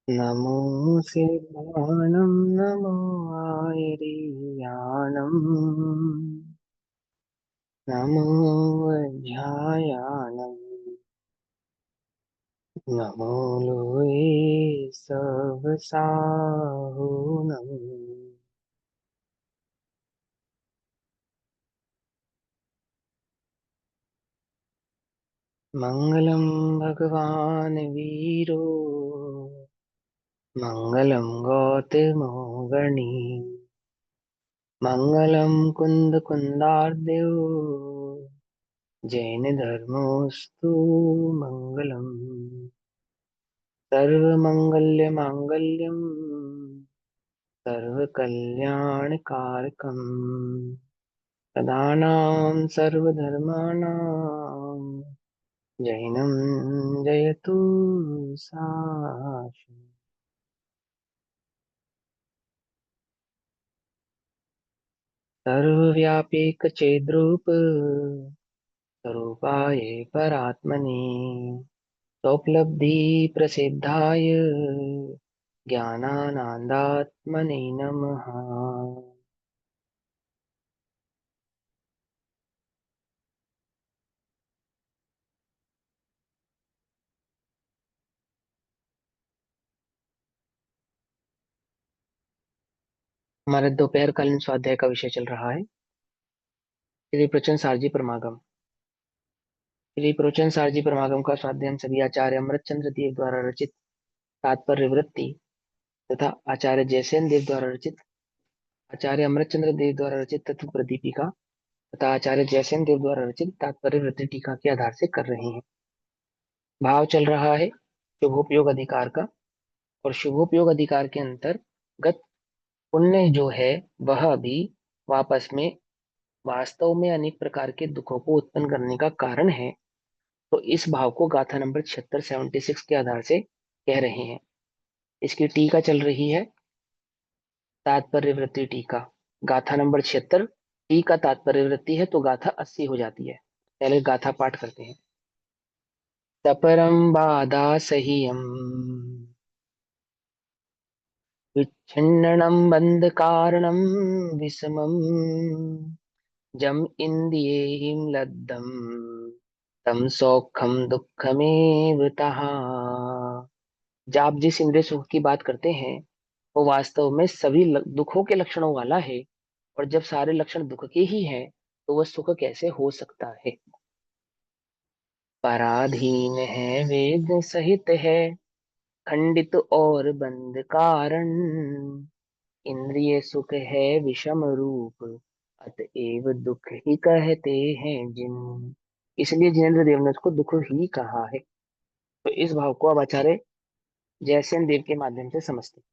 नमो सिद्धाणं नमो आयर्याणं नमो वज्रायाणं नमो लोये सवसाहुनं मङ्गलं भगवान् वीरो मङ्गलं गौतमो गणी मङ्गलं कुन्दकुन्दार्द्यो जैनधर्मोऽस्तु मङ्गलम् सर्वमङ्गल्यमाङ्गल्यं सर्वकल्याणकारकम् सदानां सर्वधर्माणां जैनं जयतु साशु सर्वव्यापीकचेद्रूप स्वरूपाय परात्मने स्वोपलब्धिप्रसिद्धाय ज्ञानानन्दात्मने नमः। हमारे दोपहरकालीन स्वाध्याय का विषय चल रहा है श्री प्रचन सारजी परमागम। श्री प्रवचन सारजी परमागम का स्वाध्याय हम सभी आचार्य अमृतचंद्र देव द्वारा रचित तात्पर्य वृत्ति तथा आचार्य जयसेन देव द्वारा रचित आचार्य अमृतचंद्र देव द्वारा रचित तत्व प्रदीपिका तथा आचार्य जयसेन देव द्वारा रचित तात्पर्य वृत्ति टीका के आधार से कर रहे हैं। भाव चल रहा है शुभोपयोग अधिकार का, और शुभोपयोग अधिकार के अंतर्गत पुण्य जो है वह भी वापस में वास्तव में अनेक प्रकार के दुखों को उत्पन्न करने का कारण है। तो इस भाव को गाथा नंबर 76 के आधार से कह रहे हैं। इसकी टीका चल रही है तात्पर्य वृत्ति टीका। गाथा नंबर 76 टीका तात्पर्य वृत्ति है तो गाथा 80 हो जाती है। पहले गाथा पाठ करते हैं। तपरम बाधा सह्यम विच्छिन्नम बंध कारणम विषमम जम इंद्रियेहिम लब्धम तम सौखम दुखमेव तहा। जब आप जिस इंद्रिय सुख की बात करते हैं वो वास्तव में सभी दुखों के लक्षणों वाला है, और जब सारे लक्षण दुख के ही हैं तो वह सुख कैसे हो सकता है। पराधीन है वेद सहित है खंडित और बंध कारण इंद्रिय सुख है विषम रूप अतएव दुख ही कहते हैं जिन। इसलिए जिनेन्द्र देव ने उसको दुख ही कहा है। तो इस भाव को अब आचार्य जयसेन देव के माध्यम से समझते हैं।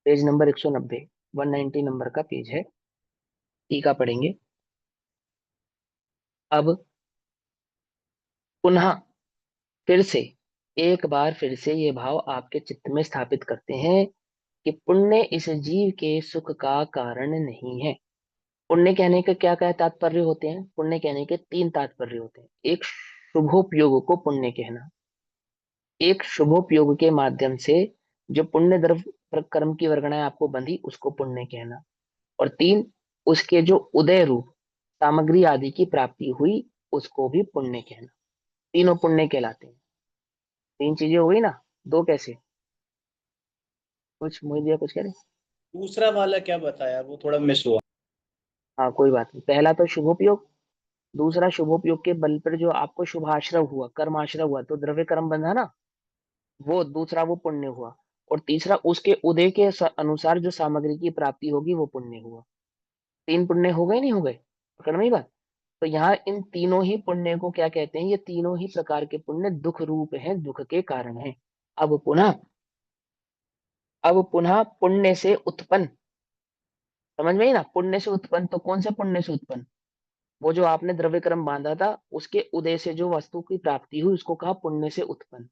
पेज नंबर 190 190 नंबर का पेज है। टीका पढ़ेंगे। अब पुनः फिर से एक बार फिर से ये भाव आपके चित्त में स्थापित करते हैं कि पुण्य इस जीव के सुख का कारण नहीं है। पुण्य कहने के क्या क्या तात्पर्य होते हैं? पुण्य कहने के तीन तात्पर्य होते हैं। एक शुभोपयोग को पुण्य कहना, एक शुभोपयोग के माध्यम से जो पुण्य द्रव्य कर्म की वर्गणाएं आपको बंधी उसको पुण्य कहना, और तीन उसके जो उदय रूप सामग्री आदि की प्राप्ति हुई उसको भी पुण्य कहना। तीनों पुण्य कहलाते हैं। तीन चीजें हो गई ना, दो कैसे? कुछ मोहित दिया कुछ कह रहे? दूसरा वाला क्या बताया, वो थोड़ा मिस हुआ। हाँ कोई बात नहीं। पहला तो शुभोपयोग, दूसरा शुभोपयोग के बल पर जो आपको शुभाश्रव हुआ, कर्माश्रव हुआ तो द्रव्य कर्म बंधा ना, वो दूसरा वो पुण्य हुआ। और तीसरा उसके उदय के अनुसार जो सामग्री की प्राप्ति होगी वो पुण्य हुआ। तीन पुण्य हो गए नहीं हो गए? पकड़ में ही बात। तो यहाँ इन तीनों ही पुण्य को क्या कहते हैं? ये तीनों ही प्रकार के पुण्य दुख रूप हैं, दुख के कारण हैं। अब पुनः अब पुनः पुण्य से उत्पन्न, समझ में ही ना, पुण्य से उत्पन्न तो कौन से पुण्य से उत्पन्न? वो जो आपने द्रव्य कर्म बांधा था उसके उदय से जो वस्तु की प्राप्ति हुई उसको कहा पुण्य से उत्पन्न।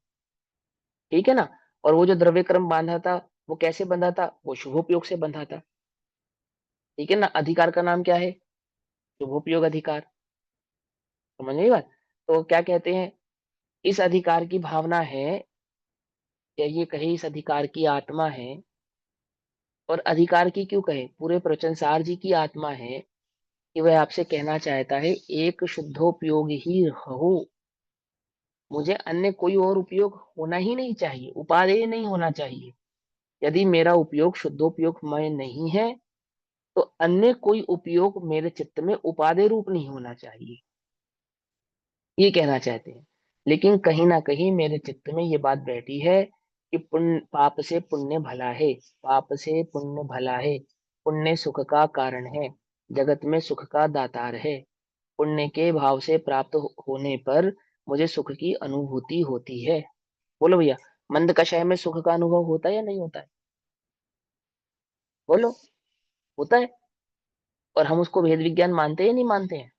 ठीक है ना। और वो जो द्रव्य कर्म बांधा था वो कैसे बंधा था? वो शुभोपयोग से बंधा था। ठीक है ना। अधिकार का नाम क्या है? शुभोपयोग अधिकार। समझ में बात। तो क्या कहते हैं, इस अधिकार की भावना है या ये कहे इस अधिकार की आत्मा है, और अधिकार की क्यों कहे, पूरे प्रवचन सार जी की आत्मा है कि वह आपसे कहना चाहता है एक शुद्धोपयोग ही हो, मुझे अन्य कोई और उपयोग होना ही नहीं चाहिए, उपादेय नहीं होना चाहिए। यदि मेरा उपयोग शुद्धोपयोगमय नहीं है तो अन्य कोई उपयोग मेरे चित्त में उपादेय रूप नहीं होना चाहिए, ये कहना चाहते हैं। लेकिन कहीं ना कहीं मेरे चित्त में ये बात बैठी है कि पुण्य, पाप से पुण्य भला है, पाप से पुण्य भला है, पुण्य सुख का कारण है, जगत में सुख का दातार है, पुण्य के भाव से प्राप्त होने पर मुझे सुख की अनुभूति होती है। बोलो भैया, मंद कषाय में सुख का अनुभव होता है या नहीं होता है? बोलो, होता है। और हम उसको भेद विज्ञान मानते हैं या नहीं मानते हैं?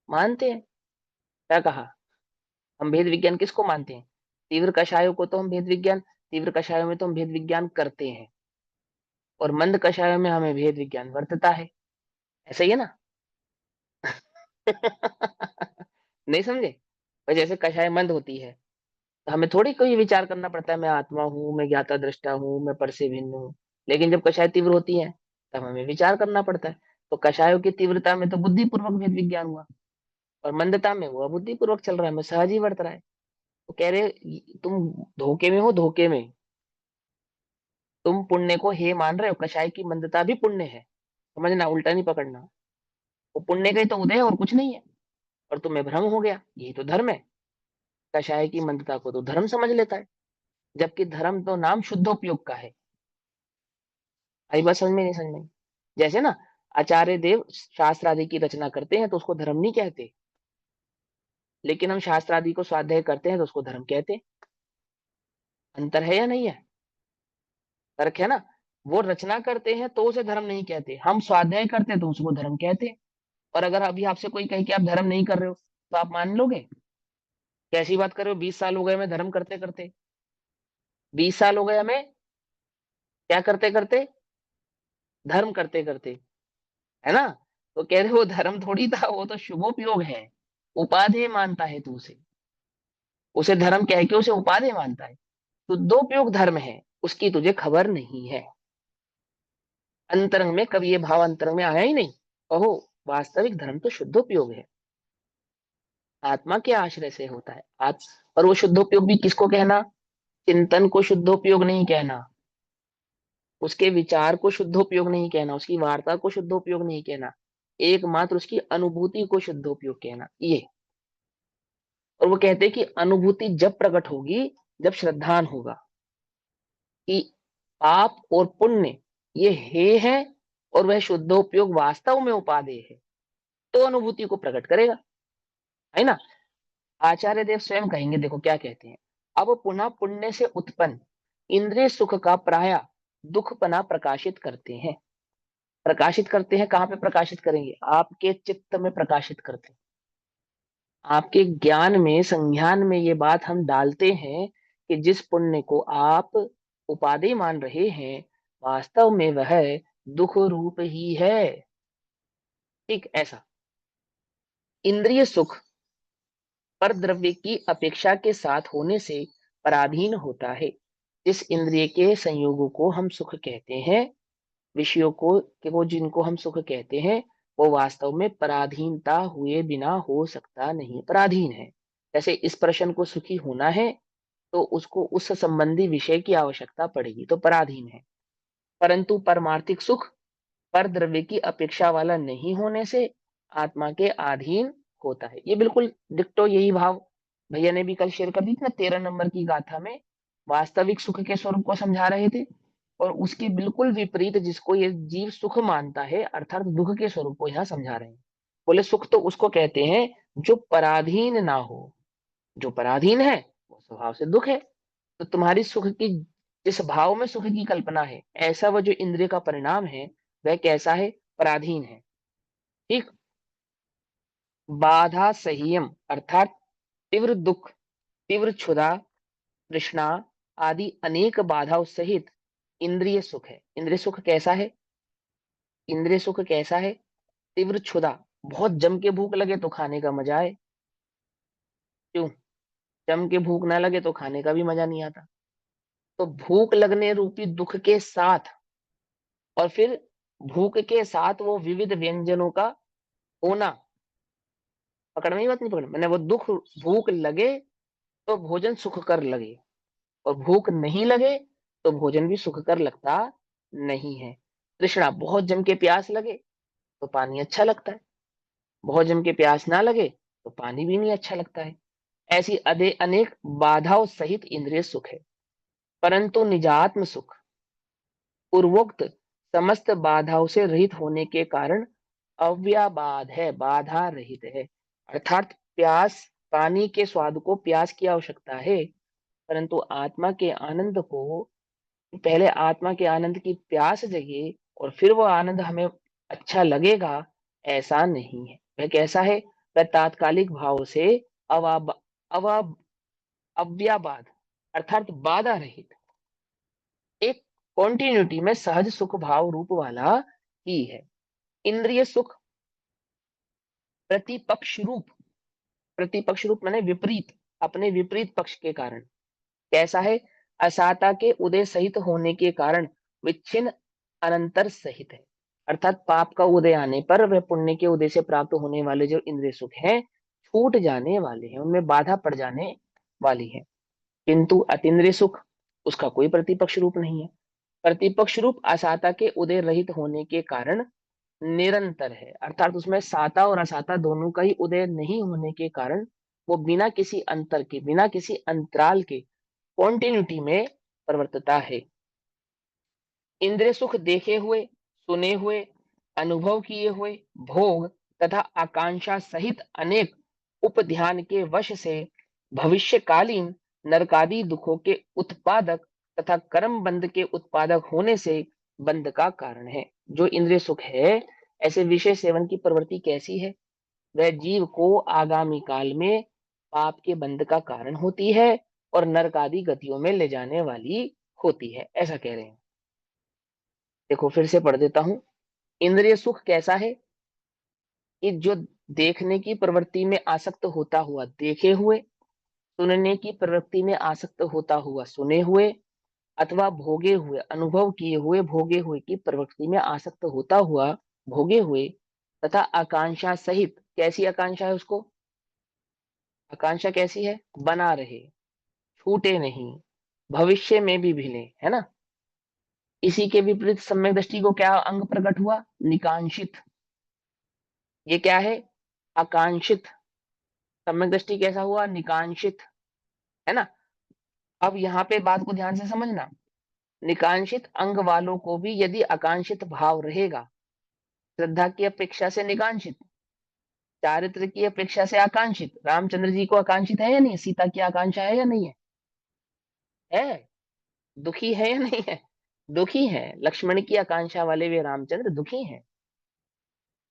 मानते हैं। क्या कहा? हम भेद विज्ञान किसको मानते हैं? तीव्र कषायों को तो हम भेद विज्ञान, तीव्र कषायों में तो हम भेद विज्ञान करते हैं, और मंद कषायों में हमें भेद विज्ञान वर्तता है। ऐसा ही है ना? नहीं समझे? और जैसे कषाय मंद होती है तो हमें थोड़ी कोई विचार करना पड़ता है, मैं आत्मा हूँ, मैं ज्ञाता दृष्टा हूँ, मैं पर से भिन्न हूँ। लेकिन जब कषाय तीव्र होती है तब हमें विचार करना पड़ता है। तो कषायों की तीव्रता में तो बुद्धिपूर्वक भेद विज्ञान हुआ, और मंदता में वो अबुद्धिपूर्वक चल रहा है, मैं सहज ही वर्त रहा है। तो कह रहे तुम धोखे में हो, धोखे में। तुम पुण्य को हे मान रहे हो, कषाय की मंदता भी पुण्य है, समझना, उल्टा नहीं पकड़ना। वो पुण्य का ही तो उदय है और कुछ नहीं है, और तुम्हें भ्रम हो गया, यही तो धर्म है। कषाय की मंदता को तो धर्म समझ लेता है, जबकि धर्म तो नाम शुद्धोपयोग का है। आई बात समझ में नहीं समझ में? जैसे ना आचार्य देव शास्त्र आदि की रचना करते हैं तो उसको धर्म नहीं कहते, लेकिन हम शास्त्र आदि को स्वाध्याय करते हैं तो उसको धर्म कहते हैं। अंतर है या नहीं है? फर्क है ना। वो रचना करते हैं तो उसे धर्म नहीं कहते, हम स्वाध्याय करते हैं तो उसको धर्म कहते हैं। और अगर अभी आपसे कोई कहे कि आप धर्म नहीं कर रहे हो तो आप मान लोगे? कैसी बात कर रहे हो, 20 साल हो गए हमें धर्म करते करते, 20 साल हो गए हमें क्या करते करते, धर्म करते करते, है ना? तो कह रहे वो धर्म थोड़ी था, वो तो शुभोपयोग है, उपाधेय मानता है तू उसे, उसे धर्म कह के उसे उपाधेय मानता है। शुद्धोपयोग धर्म है, उसकी तुझे खबर नहीं है। अंतरंग में कभी ये भाव अंतरंग में आया ही नहीं। ओहो, वास्तविक धर्म तो शुद्धोपयोग है, आत्मा के आश्रय से होता है। और वो शुद्धोपयोग भी किसको कहना? चिंतन को शुद्धोपयोग नहीं कहना, उसके विचार को शुद्धोपयोग नहीं कहना, उसकी वार्ता को शुद्धोपयोग नहीं कहना, एकमात्र उसकी अनुभूति को शुद्धोपयोग कहना ये। और वो कहते हैं कि अनुभूति जब प्रकट होगी जब श्रद्धान होगा कि पाप और पुण्य ये हे है, और वह शुद्धोपयोग वास्तव में उपादेय है, तो अनुभूति को प्रकट करेगा, है ना? आचार्य देव स्वयं कहेंगे, देखो क्या कहते हैं। अब पुनः पुण्य से उत्पन्न इंद्रिय सुख का प्राय दुखपना प्रकाशित करते हैं। प्रकाशित करते हैं, कहाँ पे प्रकाशित करेंगे? आपके चित्त में प्रकाशित करते हैं, आपके ज्ञान में, संज्ञान में ये बात हम डालते हैं कि जिस पुण्य को आप उपाधि मान रहे हैं वास्तव में वह दुख रूप ही है। ठीक ऐसा इंद्रिय सुख पर द्रव्य की अपेक्षा के साथ होने से पराधीन होता है। जिस इंद्रिय के संयोगों को हम सुख कहते हैं, विषयों को कि वो जिनको हम सुख कहते हैं, वो वास्तव में पराधीनता हुए बिना हो सकता नहीं, पराधीन है। जैसे इस प्रश्न को सुखी होना है तो उसको उस संबंधी विषय की आवश्यकता पड़ेगी, तो पराधीन है। परंतु परमार्थिक सुख पर द्रव्य की अपेक्षा वाला नहीं होने से आत्मा के अधीन होता है। ये बिल्कुल डिक्टो यही भाव भैया ने भी कल शेयर कर दी थी ना, 13 नंबर की गाथा में वास्तविक सुख के स्वरूप को समझा रहे थे, और उसके बिल्कुल विपरीत जिसको ये जीव सुख मानता है अर्थात दुख के स्वरूप को यहाँ समझा रहे हैं। बोले सुख तो उसको कहते हैं जो पराधीन ना हो, जो पराधीन है वो स्वभाव से दुख है। तो तुम्हारी सुख की, जिस भाव में सुख की कल्पना है, ऐसा वह जो इंद्रिय का परिणाम है वह कैसा है? पराधीन है। ठीक। बाधा संयम अर्थात तीव्र दुख, तीव्र क्षुधा, तृष्णा आदि अनेक बाधाओं सहित इंद्रिय सुख है। इंद्रिय सुख कैसा है? इंद्रिय सुख कैसा है? तीव्र क्षुधा, बहुत जम के भूख लगे तो खाने का मजा है। क्यों? जम के भूख ना लगे तो खाने का भी मजा नहीं आता। तो भूख लगने रूपी दुख के साथ, और फिर भूख के साथ वो विविध व्यंजनों का होना, पकड़ में ही बात नहीं, पकड़ मैंने, वो दुख, भूख लगे तो भोजन सुख कर लगे, और भूख नहीं लगे तो भोजन भी सुख कर लगता नहीं है। तृष्णा, बहुत जम के प्यास लगे तो पानी अच्छा लगता है, बहुत जम के प्यास ना लगे तो पानी भी नहीं अच्छा लगता है। ऐसी अनेक बाधाओं सहित इंद्रिय सुख है। परंतु निजात्म सुख पूर्वोक्त समस्त बाधाओं से रहित होने के कारण अव्याबाध है, बाधा रहित है। अर्थात प्यास, पानी के स्वाद को प्यास की आवश्यकता है, परंतु आत्मा के आनंद को, पहले आत्मा के आनंद की प्यास जगे और फिर वो आनंद हमें अच्छा लगेगा, ऐसा नहीं है। वह कैसा है? वह तात्कालिक भाव से अवाब अवाब अव्याबाद, अर्थात बाधा रहित, एक कॉन्टिन्यूटी में सहज सुख भाव रूप वाला ही है। इंद्रिय सुख प्रतिपक्ष रूप, प्रतिपक्ष रूप माने विपरीत, अपने विपरीत पक्ष के कारण कैसा है? असाता के उदय सहित होने के कारण विच्छिन्न अनंतर सहित है। अर्थात पाप का उदय आने पर वह पुण्य के उदय से प्राप्त होने वाले जो इंद्रिय सुख हैं छूट जाने वाले हैं, उनमें बाधा पड़ जाने वाली है। किंतु अतीन्द्रिय सुख, उसका कोई प्रतिपक्ष रूप नहीं है। प्रतिपक्ष रूप असाता के उदय रहित होने के कारण निरंतर है, अर्थात उसमें साता और असाता दोनों का ही उदय नहीं होने के कारण वो बिना किसी अंतर के, बिना किसी अंतराल के कॉन्टिन्यूटी में प्रवर्तता है। इंद्रिय सुख देखे हुए, सुने हुए, अनुभव किए हुए भोग तथा आकांक्षा सहित अनेक उपध्यान के वश से भविष्यकालीन नरकादि दुखों के उत्पादक तथा कर्म बंध के उत्पादक होने से बंध का कारण है। जो इंद्रिय सुख है, ऐसे विषय सेवन की प्रवृत्ति कैसी है? वह जीव को आगामी काल में पाप के बंध का कारण होती है और नरक आदि गतियों में ले जाने वाली होती है, ऐसा कह रहे हैं। देखो फिर से पढ़ देता हूं। इंद्रिय सुख कैसा है? कि जो देखने की प्रवृत्ति में आसक्त होता हुआ देखे हुए, सुनने की प्रवृत्ति में आसक्त होता हुआ सुने हुए, अथवा भोगे हुए, अनुभव किए हुए भोगे हुए की प्रवृत्ति में आसक्त होता हुआ भोगे हुए, तथा आकांक्षा सहित, कैसी आकांक्षा है उसको? आकांक्षा कैसी है? बना रहे, छूटे नहीं, भविष्य में भी भिले, है ना। इसी के विपरीत सम्यक दृष्टि को क्या अंग प्रकट हुआ? निकांक्षित। ये क्या है? आकांक्षित। सम्यक दृष्टि कैसा हुआ? निकांक्षित, है ना। अब यहाँ पे बात को ध्यान से समझना। निकांक्षित अंग वालों को भी यदि आकांक्षित भाव रहेगा, श्रद्धा की अपेक्षा से निकांक्षित, चारित्र की अपेक्षा से आकांक्षित, रामचंद्र जी को आकांक्षित है या नहीं? सीता की आकांक्षा है या नहीं है? है। दुखी है या नहीं है? दुखी है। लक्ष्मण की आकांक्षा वाले वे रामचंद्र दुखी हैं।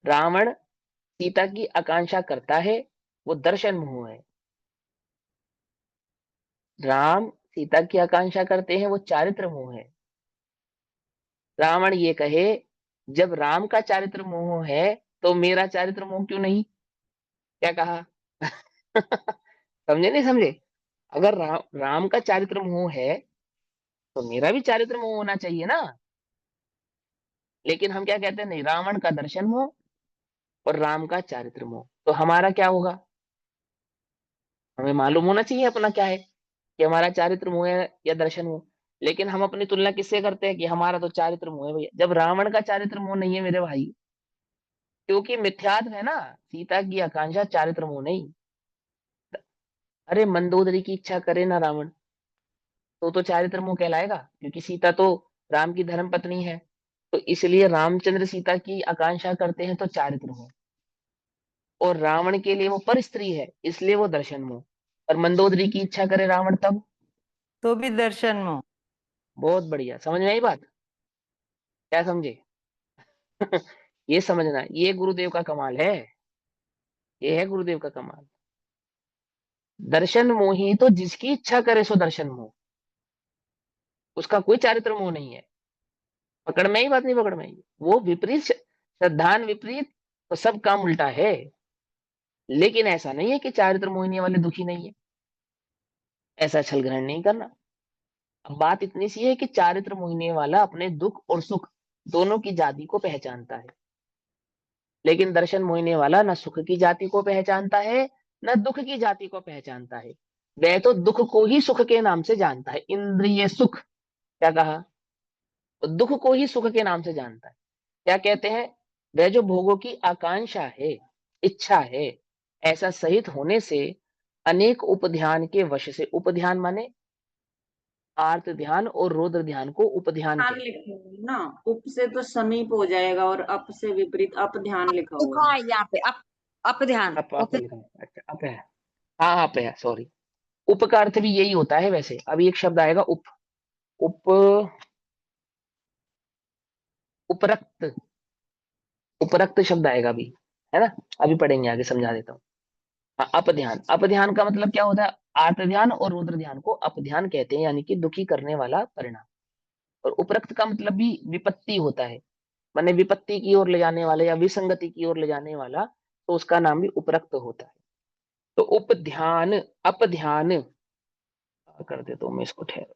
रावण सीता की आकांक्षा करता है, वो दर्शन मोह है। राम सीता की आकांक्षा करते हैं, वो चारित्र मोह है। रावण ये कहे, जब राम का चारित्र मोह है तो मेरा चारित्र मोह क्यों नहीं? क्या कहा? समझे नहीं समझे? अगर राम का चारित्र मोह है तो मेरा भी चारित्र मोह होना चाहिए ना। लेकिन हम क्या कहते हैं? नहीं, रावण का दर्शन मोह और राम का चारित्र मोह, तो हमारा क्या होगा? हमें मालूम होना चाहिए अपना क्या है, कि हमारा चारित्र मोह है या दर्शन मोह। लेकिन हम अपनी तुलना किससे करते हैं? कि हमारा तो चारित्र मोह है भैया, जब रावण का चारित्र मोह नहीं है मेरे भाई। क्योंकि मिथ्यात्व है ना, सीता की आकांक्षा चारित्र मोह नहीं। अरे मंदोदरी की इच्छा करे ना रावण, तो चारित्र मोह कहलाएगा, क्योंकि सीता तो राम की धर्म पत्नी है। तो इसलिए रामचंद्र सीता की आकांक्षा करते हैं तो चारित्र मोह, और रावण के लिए वो पर स्त्री है इसलिए वो दर्शन मोह। और मंदोदरी की इच्छा करे रावण तब। तो भी दर्शन में। बहुत बढ़िया, समझ में आई बात? क्या समझे? ये समझना, ये गुरुदेव का कमाल है। ये है गुरुदेव का कमाल। दर्शन मोही तो जिसकी इच्छा करे सो दर्शन मोह, उसका कोई चारित्र मोह नहीं है। पकड़ में ही बात नहीं? पकड़ में ही वो विपरीत श्रद्धान विपरीत, तो सब काम उल्टा है। लेकिन ऐसा नहीं है कि चारित्र मोहिनी वाले दुखी नहीं है। ऐसा छल ग्रहण नहीं करना। अब बात इतनी सी है कि चारित्र मोहिनी वाला अपने दुख और सुख दोनों की जाति को पहचानता है, लेकिन दर्शन मोहिनी वाला न सुख की जाति को पहचानता है न दुख की जाति को पहचानता है। वह तो दुख को ही सुख के नाम से जानता है। इंद्रिय सुख, क्या कहा? तो दुख को ही सुख के नाम से जानता है। क्या कहते हैं? वह जो भोगों की आकांक्षा है, इच्छा है, ऐसा सहित होने से अनेक उपध्यान के वश से, उपध्यान माने आर्त ध्यान और रौद्र ध्यान को उपध्यान ध्यान कहते हैं। लिखा हुआ है ना, उप से तो समीप हो जाएगा और अप से विपरीत अप ध्यान लिखा हुआ लिखा है। है यहाँ पे अप ध्यान आप लिखा है। अच्छा, अप है। हाँ, आप है, सॉरी। उप का अर्थ भी यही होता है वैसे। अभी एक शब्द आएगा उप, उप, उपरक्त, उपरक्त शब्द आएगा अभी, है ना? अभी पढ़ेंगे, आगे समझा देता हूँ। हाँ, अपध्यान, अपध्यान का मतलब क्या होता है? आर्त ध्यान और रुद्र ध्यान को अपध्यान कहते हैं, यानी कि दुखी करने वाला परिणाम। और उपरक्त का मतलब भी विपत्ति होता है, माने विपत्ति की ओर ले जाने वाला या विसंगति की ओर ले जाने वाला, तो उसका नाम भी उपरक्त होता है। तो उपध्यान, अपध्यान कर देता हूं मैं इसको, ठहरो।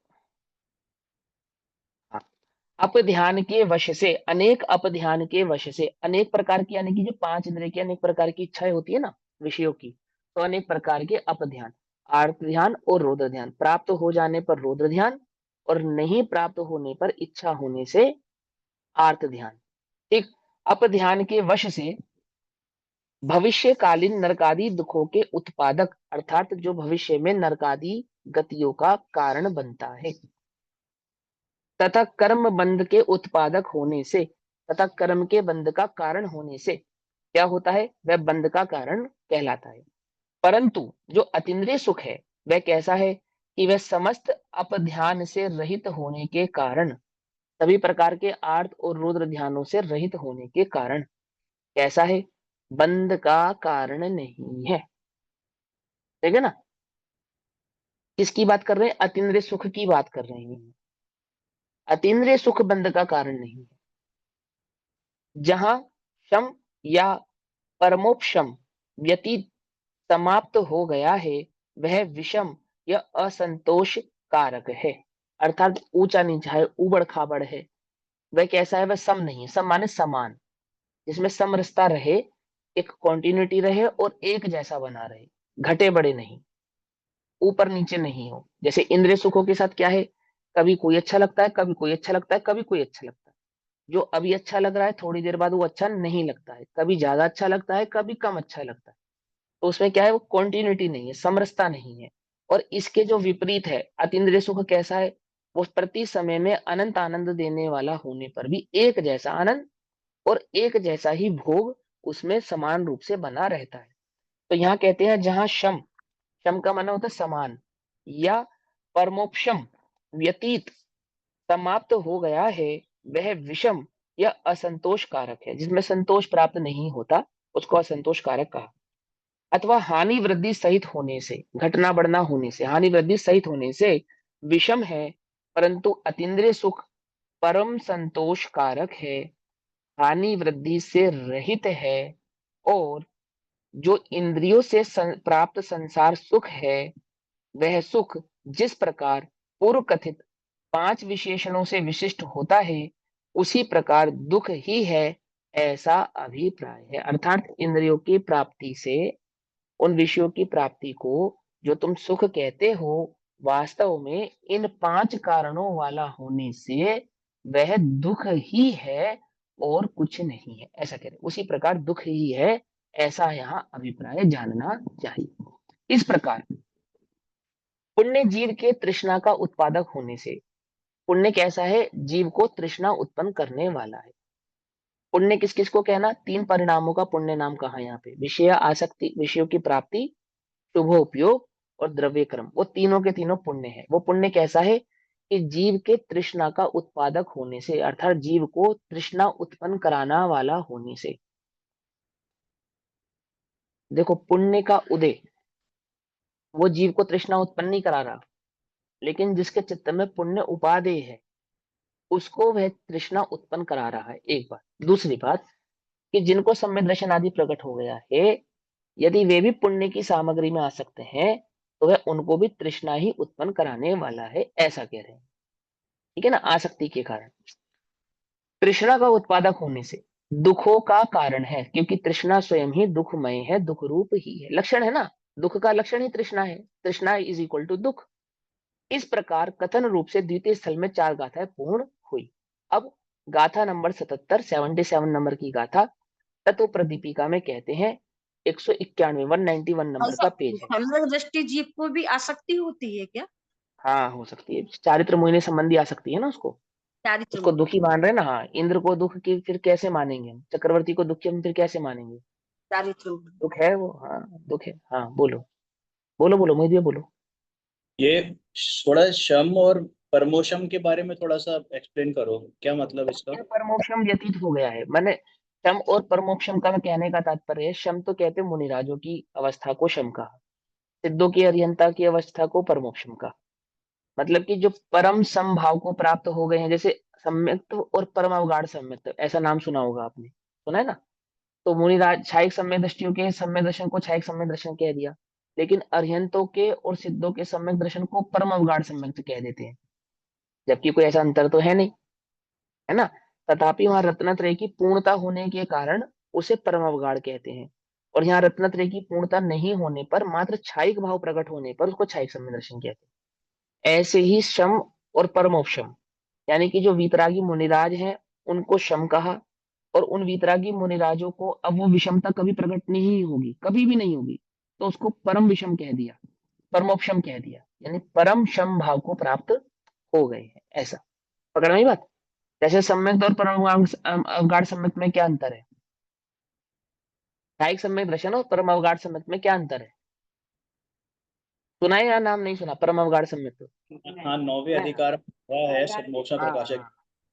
हाँ, अपध्यान के वश से, अनेक अपध्यान के वश से, अनेक प्रकार की, यानी कि जो पांच इंद्रिय की अनेक प्रकार की इच्छाएं होती है ना विषयों की, तो अनेक प्रकार के अपध्यान, आर्त ध्यान और रौद्र ध्यान, प्राप्त हो जाने पर रौद्र ध्यान और नहीं प्राप्त होने पर इच्छा होने से आर्त ध्यान। ठीक। अपध्यान के वश से भविष्यकालीन नरकादि दुखों के उत्पादक, अर्थात जो भविष्य में नरकादि गतियों का कारण बनता है, तथा कर्म बंध के उत्पादक होने से, तथा कर्म के बंध का कारण होने से क्या होता है? वह बंध का कारण कहलाता है। परंतु जो अतीन्द्रिय सुख है वह कैसा है कि वह समस्त अपध्यान से रहित होने के कारण, सभी प्रकार के आर्त और रुद्र ध्यानों से रहित होने के कारण कैसा है? बंध का कारण नहीं है। ठीक है ना? किसकी बात कर रहे हैं? अतीन्द्रिय सुख की बात कर रहे हैं। अतीन्द्रिय सुख बंध का कारण नहीं है। जहां शम या परमोपशम व्यतीत समाप्त हो गया है, वह विषम या असंतोष कारक है। अर्थात ऊंचा नीचा है, उबड़ खाबड़ है, वह कैसा है? वह सम नहीं है। सम माने समान, जिसमें समरसता रहे, एक कॉन्टिन्यूटी रहे और एक जैसा बना रहे, घटे बड़े नहीं, ऊपर नीचे नहीं हो। जैसे इंद्रिय सुखों के साथ क्या है? कभी कोई अच्छा लगता है, कभी कोई अच्छा लगता है, कभी कोई अच्छा लगता है। जो अभी अच्छा लग रहा है थोड़ी देर बाद वो अच्छा नहीं लगता है, कभी ज्यादा अच्छा लगता है, कभी कम अच्छा लगता है। तो उसमें क्या है? वो कॉन्टिन्यूटी नहीं है, समरसता नहीं है। और इसके जो विपरीत है, अतीन्द्रिय सुख कैसा है? वो प्रति समय में अनंत आनंद देने वाला होने पर भी एक जैसा आनंद और एक जैसा ही भोग उसमें समान रूप से बना रहता है। तो यहाँ कहते हैं जहां शम, शम का माना होता है समान, या परमोपशम व्यतीत समाप्त हो गया है, वह विषम या असंतोष कारक है। जिसमें संतोष प्राप्त नहीं होता उसको असंतोष कारक कहा। अथवा हानि वृद्धि सहित होने से, घटना बढ़ना होने से, हानि वृद्धि सहित होने से विषम है, परंतु अतीन्द्रिय सुख परम संतोष कारक है, हानि वृद्धि से रहित है। और जो इंद्रियों से प्राप्त संसार सुख है, वह सुख जिस प्रकार पूर्व कथित पांच विशेषणों से विशिष्ट होता है, उसी प्रकार दुख ही है, ऐसा अभिप्राय है। अर्थात इंद्रियों की प्राप्ति से, उन विषयों की प्राप्ति को जो तुम सुख कहते हो, वास्तव में इन पांच कारणों वाला होने से वह दुख ही है और कुछ नहीं है, ऐसा कह रहे। उसी प्रकार दुख ही है, ऐसा यहाँ अभिप्राय जानना चाहिए। इस प्रकार पुण्य जीव के तृष्णा का उत्पादक होने से, पुण्य कैसा है? जीव को तृष्णा उत्पन्न करने वाला है। पुण्य किस किस को कहना? तीन परिणामों का पुण्य नाम कहा यहाँ पे। विषय आसक्ति, विषयों की प्राप्ति, शुभ उपयोग और द्रव्य कर्म, वो तीनों के तीनों पुण्य है। वो पुण्य कैसा है कि जीव के तृष्णा का उत्पादक होने से, अर्थात जीव को तृष्णा उत्पन्न कराना वाला होने से। देखो, पुण्य का उदय वो जीव को तृष्णा उत्पन्न नहीं करा रहा, लेकिन जिसके चित्त में पुण्य उपादेय है उसको वह तृष्णा उत्पन्न करा रहा है, एक बात। दूसरी बात कि जिनको सम्यक दर्शन आदि प्रकट हो गया है, यदि वे भी पुण्य की सामग्री में आ सकते हैं, तो वह उनको भी तृष्णा ही उत्पन्न कराने वाला है, ऐसा कह रहे हैं। ठीक है ना, आसक्ति के कारण। तृष्णा का उत्पादक होने से दुखों का कारण है, क्योंकि तृष्णा स्वयं ही दुखमय है, दुख रूप ही है, लक्षण है ना, दुख का लक्षण ही तृष्णा है। तृष्णा इज इक्वल टू दुख। इस प्रकार कथन रूप से द्वितीय स्थल में 4 गाथाएं पूर्ण हुई। अब गाथा नंबर 77 नंबर की गाथा तत्व प्रदीपिका में कहते हैं, 191 191 नंबर का पेज है। सम्यक दृष्टि जीव को भी आसक्ति होती है क्या? हाँ, हो सकती है, चारित्र मोहिनी संबंधी आ सकती है ना उसको। चारित्र उसको में। दुखी मान रहे हैं ना। हाँ, इंद्र को दुख की फिर कैसे मानेंगे हम, चक्रवर्ती को दुखी हम फिर कैसे मानेंगे। चारित्र में। दुख है वो, हाँ दुख है। हाँ बोलो बोलो बोलो मोहित भैया बोलो। ये थोड़ा शम और परमोशम के बारे में थोड़ा सा एक्सप्लेन करो, क्या मतलब इसका? ये परमोक्षम व्यतीत हो गया है, मैंने शम और परमोक्षम का मैं कहने का तात्पर्य है, शम तो कहते हैं मुनिराजों की अवस्था को शम कहा, सिद्धों की अरिहंता की अवस्था को परमोक्षम का। मतलब कि जो परम समभाव को प्राप्त हो गए हैं, जैसे सम्यक्त और परम अवगाढ़ सम्यक्त, ऐसा नाम सुना होगा आपने, सुना है ना। तो मुनिराज छायिक सम्यक दृष्टियों के सम्यक दर्शन को छायिक सम्यक दर्शन कह दिया, लेकिन अरिहंतों के और सिद्धों के सम्यक दर्शन को परम अवगाढ़ सम्यक्त कह देते हैं, जबकि कोई ऐसा अंतर तो है नहीं, है ना। तथापि वहां रत्नत्रय की पूर्णता होने के कारण उसे परम अवगाढ़ कहते हैं, और यहाँ रत्नत्रय की पूर्णता नहीं होने पर, मात्र छायिक भाव प्रकट होने पर उसको छायिक सम्यक दर्शन कहते हैं। ऐसे ही शम और परमोक्षम, यानी कि जो वीतरागी मुनिराज हैं उनको शम कहा, और उन वीतरागी मुनिराजों को अब वो विषमता कभी प्रकट नहीं होगी, कभी भी नहीं होगी, तो उसको परम विषम कह दिया, परमोक्षम कह दिया, यानी परम शम भाव को प्राप्त हो गए हैं, ऐसा पकड़ में आई बात। जैसे सम्यक और परम अवगाढ़ सम्यक में क्या अंतर है, न्यायिक सम्यक दर्शन और परम अवगाढ़ सम्यक में क्या अंतर है, सुना है या नाम नहीं सुना, परम अवगाढ़ सम्यक तो हाँ, 9वें है। अधिकार में हुआ है सदमोक्षण हाँ प्रकाशक। हाँ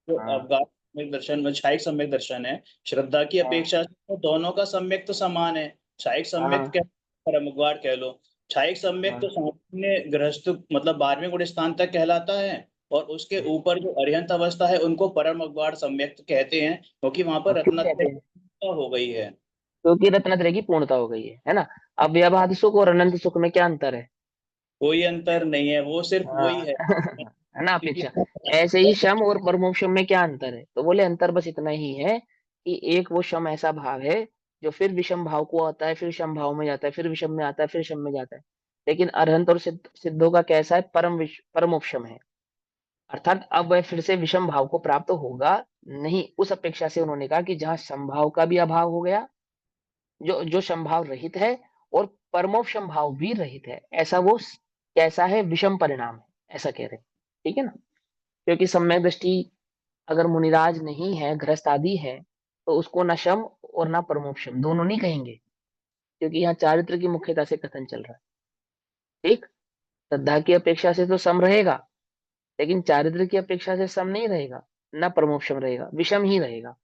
जो हाँ अवगाढ़ सम्यक दर्शन में छायिक सम्यक दर्शन है, श्रद्धा की हाँ अपेक्षा से तो दोनों का सम्यक तो समान है। छायिक सम्यक हाँ कह परम अवगाढ़ कह लो। छायिक सम्यक तो हाँ सामान्य गृहस्थ मतलब 12वें गुण स्थान तक कहलाता है, और उसके ऊपर जो अरिहंत अवस्था है उनको परम अवगाढ़ सम्यक कहते हैं, क्योंकि वहां हाँ, पर क्यों कहते रत्नत्रय हैं, हो गई है। क्योंकि रत्नत्रय की पूर्णता हो गई है ना। अब व्यावहारिक सुख और अनंत सुख में क्या अंतर है। कोई अंतर नहीं है, वो सिर्फ हाँ वही है है ना कि अपेक्षा। ऐसे ही शम और परमोक्षम में क्या अंतर है, तो बोले अंतर बस इतना ही है कि एक वो शम ऐसा भाव है जो फिर विषम भाव को आता है, फिर शम भाव में जाता है, फिर विषम में आता है, फिर शम में जाता है। लेकिन अरहंत और सिद्धों का कैसा है, परमोक्षम है, अर्थात अब वह फिर से विषम भाव को प्राप्त होगा नहीं। उस अपेक्षा से उन्होंने कहा कि जहां संभाव का भी अभाव हो गया, जो जो संभाव रहित है, और परमोक्षम भाव भी रहित है, ऐसा वो कैसा है, विषम परिणाम है, ऐसा कह रहे हैं। ठीक है ना, क्योंकि सम्यक दृष्टि अगर मुनिराज नहीं है, गृहस्थ आदि है, तो उसको न शम और न परमोक्षम दोनों नहीं कहेंगे, क्योंकि यहाँ चारित्र की मुख्यता से कथन चल रहा है। ठीक, श्रद्धा की अपेक्षा से तो सम रहेगा, लेकिन चारित्र की अपेक्षा से सम नहीं रहेगा, न परमोक्षम रहेगा, विषम ही रहेगा।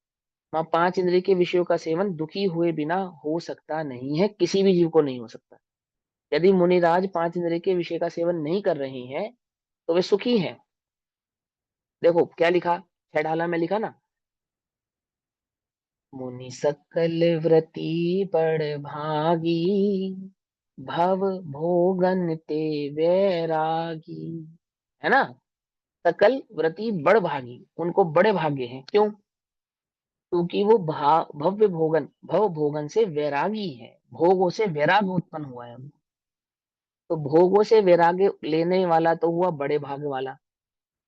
वहां 5 इंद्रिय के विषयों का सेवन दुखी हुए बिना हो सकता नहीं है, किसी भी जीव को नहीं हो सकता। यदि मुनिराज 5 इंद्रिय के विषय का सेवन नहीं कर रहे हैं तो वे सुखी हैं। देखो क्या लिखा, छेडाला में लिखा ना, मुनि सकल व्रती बड़ भागी, भव भोगन ते वैरागी, है ना। सकल व्रती बड़ भागी, उनको बड़े भाग्य हैं, क्यों, क्योंकि वो भव्य भोगन, भव भोगन से वैरागी है, भोगों से वैराग उत्पन्न हुआ है। तो भोगों से वैराग्य लेने वाला तो हुआ बड़े भाग वाला,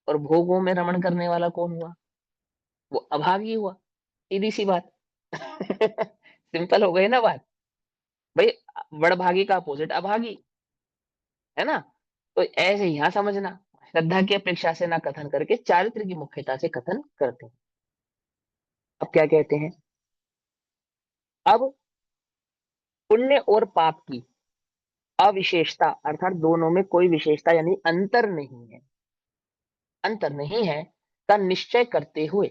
और भोगों में रमण करने वाला कौन हुआ, वो अभागी हुआ। सीधी सी बात सिंपल हो गई ना बात भाई, बड़भागी का अपोजिट अभागी, है ना। तो ऐसे यहाँ समझना, श्रद्धा की अपेक्षा से ना कथन करके चारित्र की मुख्यता से कथन करते हैं। अब क्या कहते हैं, अब पुण्य और पाप की अविशेषता, अर्थात दोनों में कोई विशेषता यानी अंतर नहीं है, अंतर नहीं है का निश्चय करते हुए,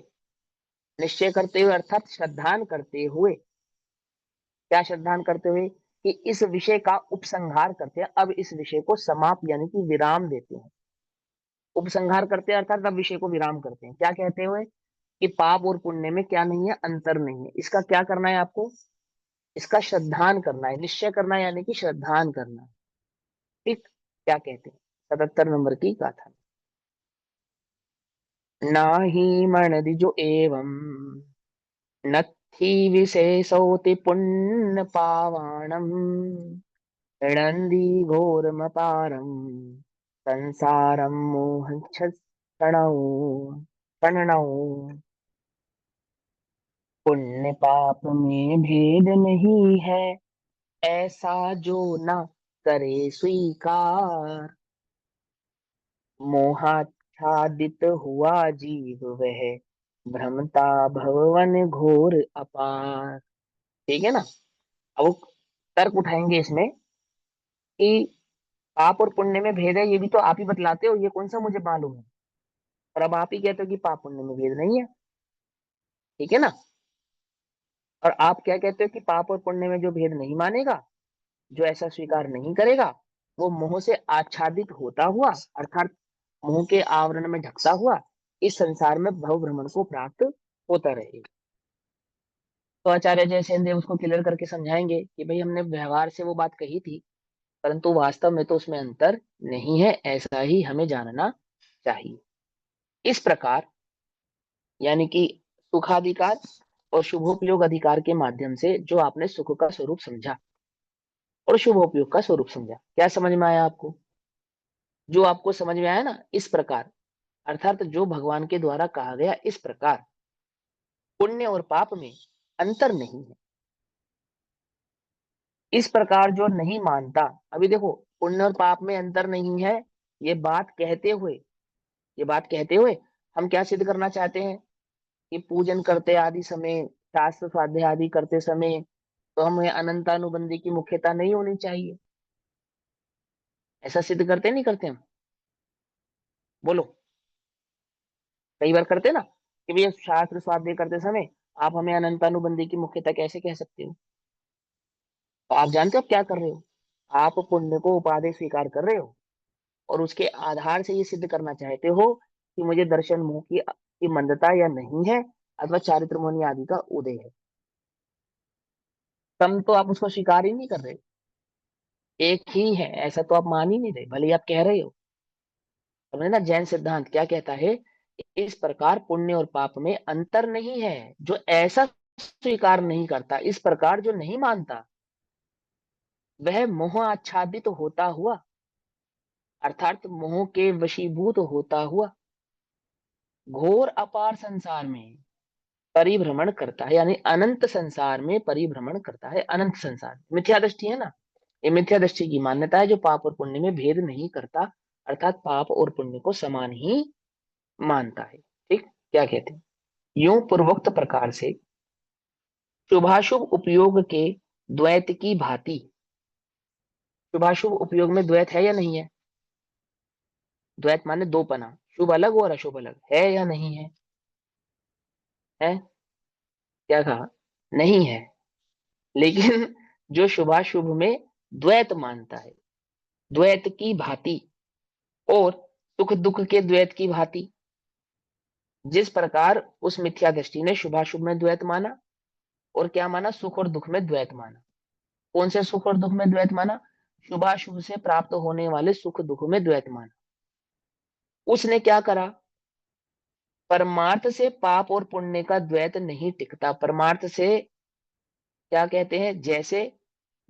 निश्चय करते हुए अर्थात श्रद्धान करते हुए, क्या श्रद्धान करते हुए, कि इस विषय का उपसंहार करते हैं, अब इस विषय को समाप्त यानी कि विराम देते हैं। उपसंहार करते हैं अर्थात अब विषय को विराम करते हैं, क्या कहते हुए, कि पाप और पुण्य में क्या नहीं है, अंतर नहीं है। इसका क्या करना है आपको, इसका श्रद्धान करना है, निश्चय करना है यानी कि श्रद्धान करना है। ठीक, क्या कहते हैं 77 नंबर की गाथा। नाही मणदिजो एवं नत्थि विशेषोति पुण्य पावाणम नंदी घोरमपारम संसारम मोहक्षणौ क्षणौ पुण्य पाप में भेद नहीं है ऐसा जो न करे स्वीकार मोहाच्छादित हुआ जीव वह भ्रमता भवन घोर अपार। ठीक है ना। अब वो तर्क उठाएंगे इसमें कि पाप और पुण्य में भेद है, ये भी तो आप ही बतलाते हो, ये कौन सा मुझे मालूम है। और अब आप ही कहते हो कि पाप पुण्य में भेद नहीं है। ठीक है ना। और आप क्या कहते हो कि पाप और पुण्य में जो भेद नहीं मानेगा, जो ऐसा स्वीकार नहीं करेगा, वो मोह से आच्छादित होता हुआ अर्थात मोह के आवरण में ढकता हुआ इस संसार में भव भ्रमण को प्राप्त होता रहेगा। तो आचार्य जयसेन देव उसको क्लियर करके समझाएंगे कि भाई हमने व्यवहार से वो बात कही थी, परंतु वास्तव में तो उसमें अंतर नहीं है, ऐसा ही हमें जानना चाहिए। इस प्रकार यानी कि सुखाधिकार और शुभोपयोग अधिकार के माध्यम से जो आपने सुख का स्वरूप समझा और शुभोपयोग का स्वरूप समझा, क्या समझ में आया आपको? जो आपको समझ में आया ना, इस प्रकार अर्थात जो भगवान के द्वारा कहा गया इस प्रकार पुण्य और पाप में अंतर नहीं है। इस प्रकार जो नहीं मानता, अभी देखो पुण्य और पाप में अंतर नहीं है, ये बात कहते हुए ये बात कहते हुए हम क्या सिद्ध करना चाहते हैं कि पूजन करते आदि समय, शास्त्र स्वाध्याय आदि करते समय तो हमें अनंतानुबंधी की मुख्यता नहीं होनी चाहिए। ऐसा सिद्ध करते नहीं करते हम? बोलो। कई बार करते ना कि भैया शास्त्र स्वाध्याय करते समय आप हमें अनंतानुबंधी की मुख्यता कैसे कह सकते हो? तो आप जानते हो आप क्या कर रहे हो? आप पुण्य को उपादेय स्वीकार कर रहे हो और उसके आधार से ये सिद्ध करना चाहते हो कि मुझे दर्शन मोह की मंदता या नहीं है अथवा चारित्र मोहनी आदि का उदय है। तम तो आप उसको स्वीकार ही नहीं कर रहे। एक ही है ऐसा तो आप मान ही नहीं रहे, भले ही आप कह रहे हो। समझे ना, जैन सिद्धांत क्या कहता है? इस प्रकार पुण्य और पाप में अंतर नहीं है, जो ऐसा स्वीकार नहीं करता, इस प्रकार जो नहीं मानता, वह मोह आच्छादित होता हुआ अर्थात मोह के वशीभूत होता हुआ घोर अपार संसार में परिभ्रमण करता है, यानी अनंत संसार में परिभ्रमण करता है। अनंत संसार मिथ्या दृष्टि है ना, ये मिथ्या दृष्टि की मान्यता है जो पाप और पुण्य में भेद नहीं करता, अर्थात पाप और पुण्य को समान ही मानता है। ठीक, क्या कहते हैं? यूं पूर्वोक्त प्रकार से शुभाशुभ उपयोग के द्वैत की भांति, शुभाशुभ उपयोग में द्वैत है या नहीं है? द्वैत माने दो पना, शुभ अलग और अशुभ अलग, है या नहीं है? है? क्या कहा? नहीं है। लेकिन जो शुभाशुभ में द्वैत मानता है, द्वैत की भांति और सुख दुख के द्वैत की भांति, जिस प्रकार उस मिथ्या दृष्टि ने शुभाशुभ में द्वैत माना और क्या माना? सुख और दुख में द्वैत माना। कौन से सुख और दुख में द्वैत माना? शुभाशुभ से प्राप्त होने वाले सुख दुख में द्वैत माना। उसने क्या करा? परमार्थ से पाप और पुण्य का द्वैत नहीं टिकता। परमार्थ से क्या कहते हैं? जैसे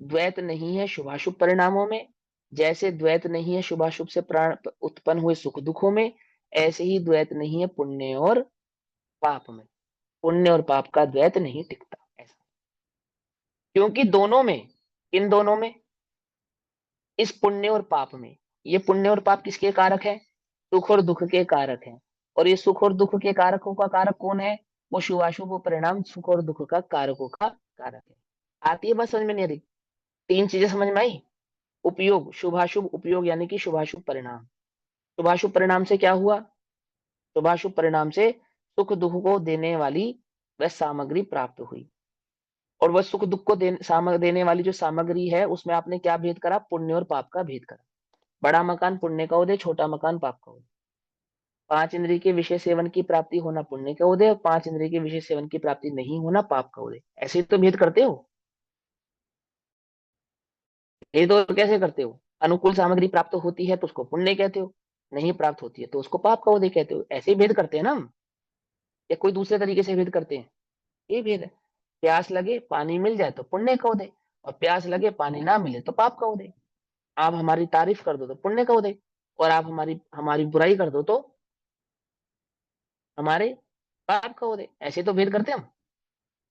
द्वैत नहीं है शुभाशुभ परिणामों में, जैसे द्वैत नहीं है शुभाशुभ से प्राण उत्पन्न हुए सुख दुखों में, ऐसे ही द्वैत नहीं है पुण्य और पाप में। पुण्य और पाप का द्वैत नहीं टिकता ऐसा, क्योंकि दोनों में, इन दोनों में, इस पुण्य और पाप में, ये पुण्य और पाप किसके कारक है? सुख और दुख के कारक हैं। और ये सुख और दुख के कारकों का कारक कौन है? वो शुभाशुभ परिणाम सुख और दुख का कारकों का कारक है। आती है बस समझ में नहीं आ रही? तीन चीजें समझ में आई। उपयोग, शुभाशुभ उपयोग यानी कि शुभाशुभ परिणाम। शुभाशुभ परिणाम से क्या हुआ? शुभाशुभ परिणाम से सुख दुख को देने वाली वह सामग्री प्राप्त हुई, और वह सुख दुख को देने वाली जो सामग्री है उसमें आपने क्या भेद करा? पुण्य और पाप का भेद करा। बड़ा मकान पुण्य का उदय, छोटा मकान पाप का उदय। पांच इंद्रिय के विषय सेवन की प्राप्ति होना पुण्य का उदय, और पांच इंद्रिय के विषय सेवन की प्राप्ति नहीं होना पाप का उदय। ऐसे ही तो भेद करते हो। ये तो कैसे करते हो? अनुकूल सामग्री प्राप्त होती है तो उसको पुण्य कहते हो, नहीं प्राप्त होती है तो उसको पाप का उदय कहते हो। ऐसे ही भेद करते हैं ना हम, या कोई दूसरे तरीके से भेद करते हैं? ये भेद है। प्यास लगे पानी मिल जाए तो पुण्य का उदय, और प्यास लगे पानी ना मिले तो पाप का उदय। आप हमारी तारीफ कर दो तो पुण्य का उदय, और आप हमारी हमारी बुराई कर दो तो हमारे पाप का उदय। ऐसे तो भेद करते हैं हम,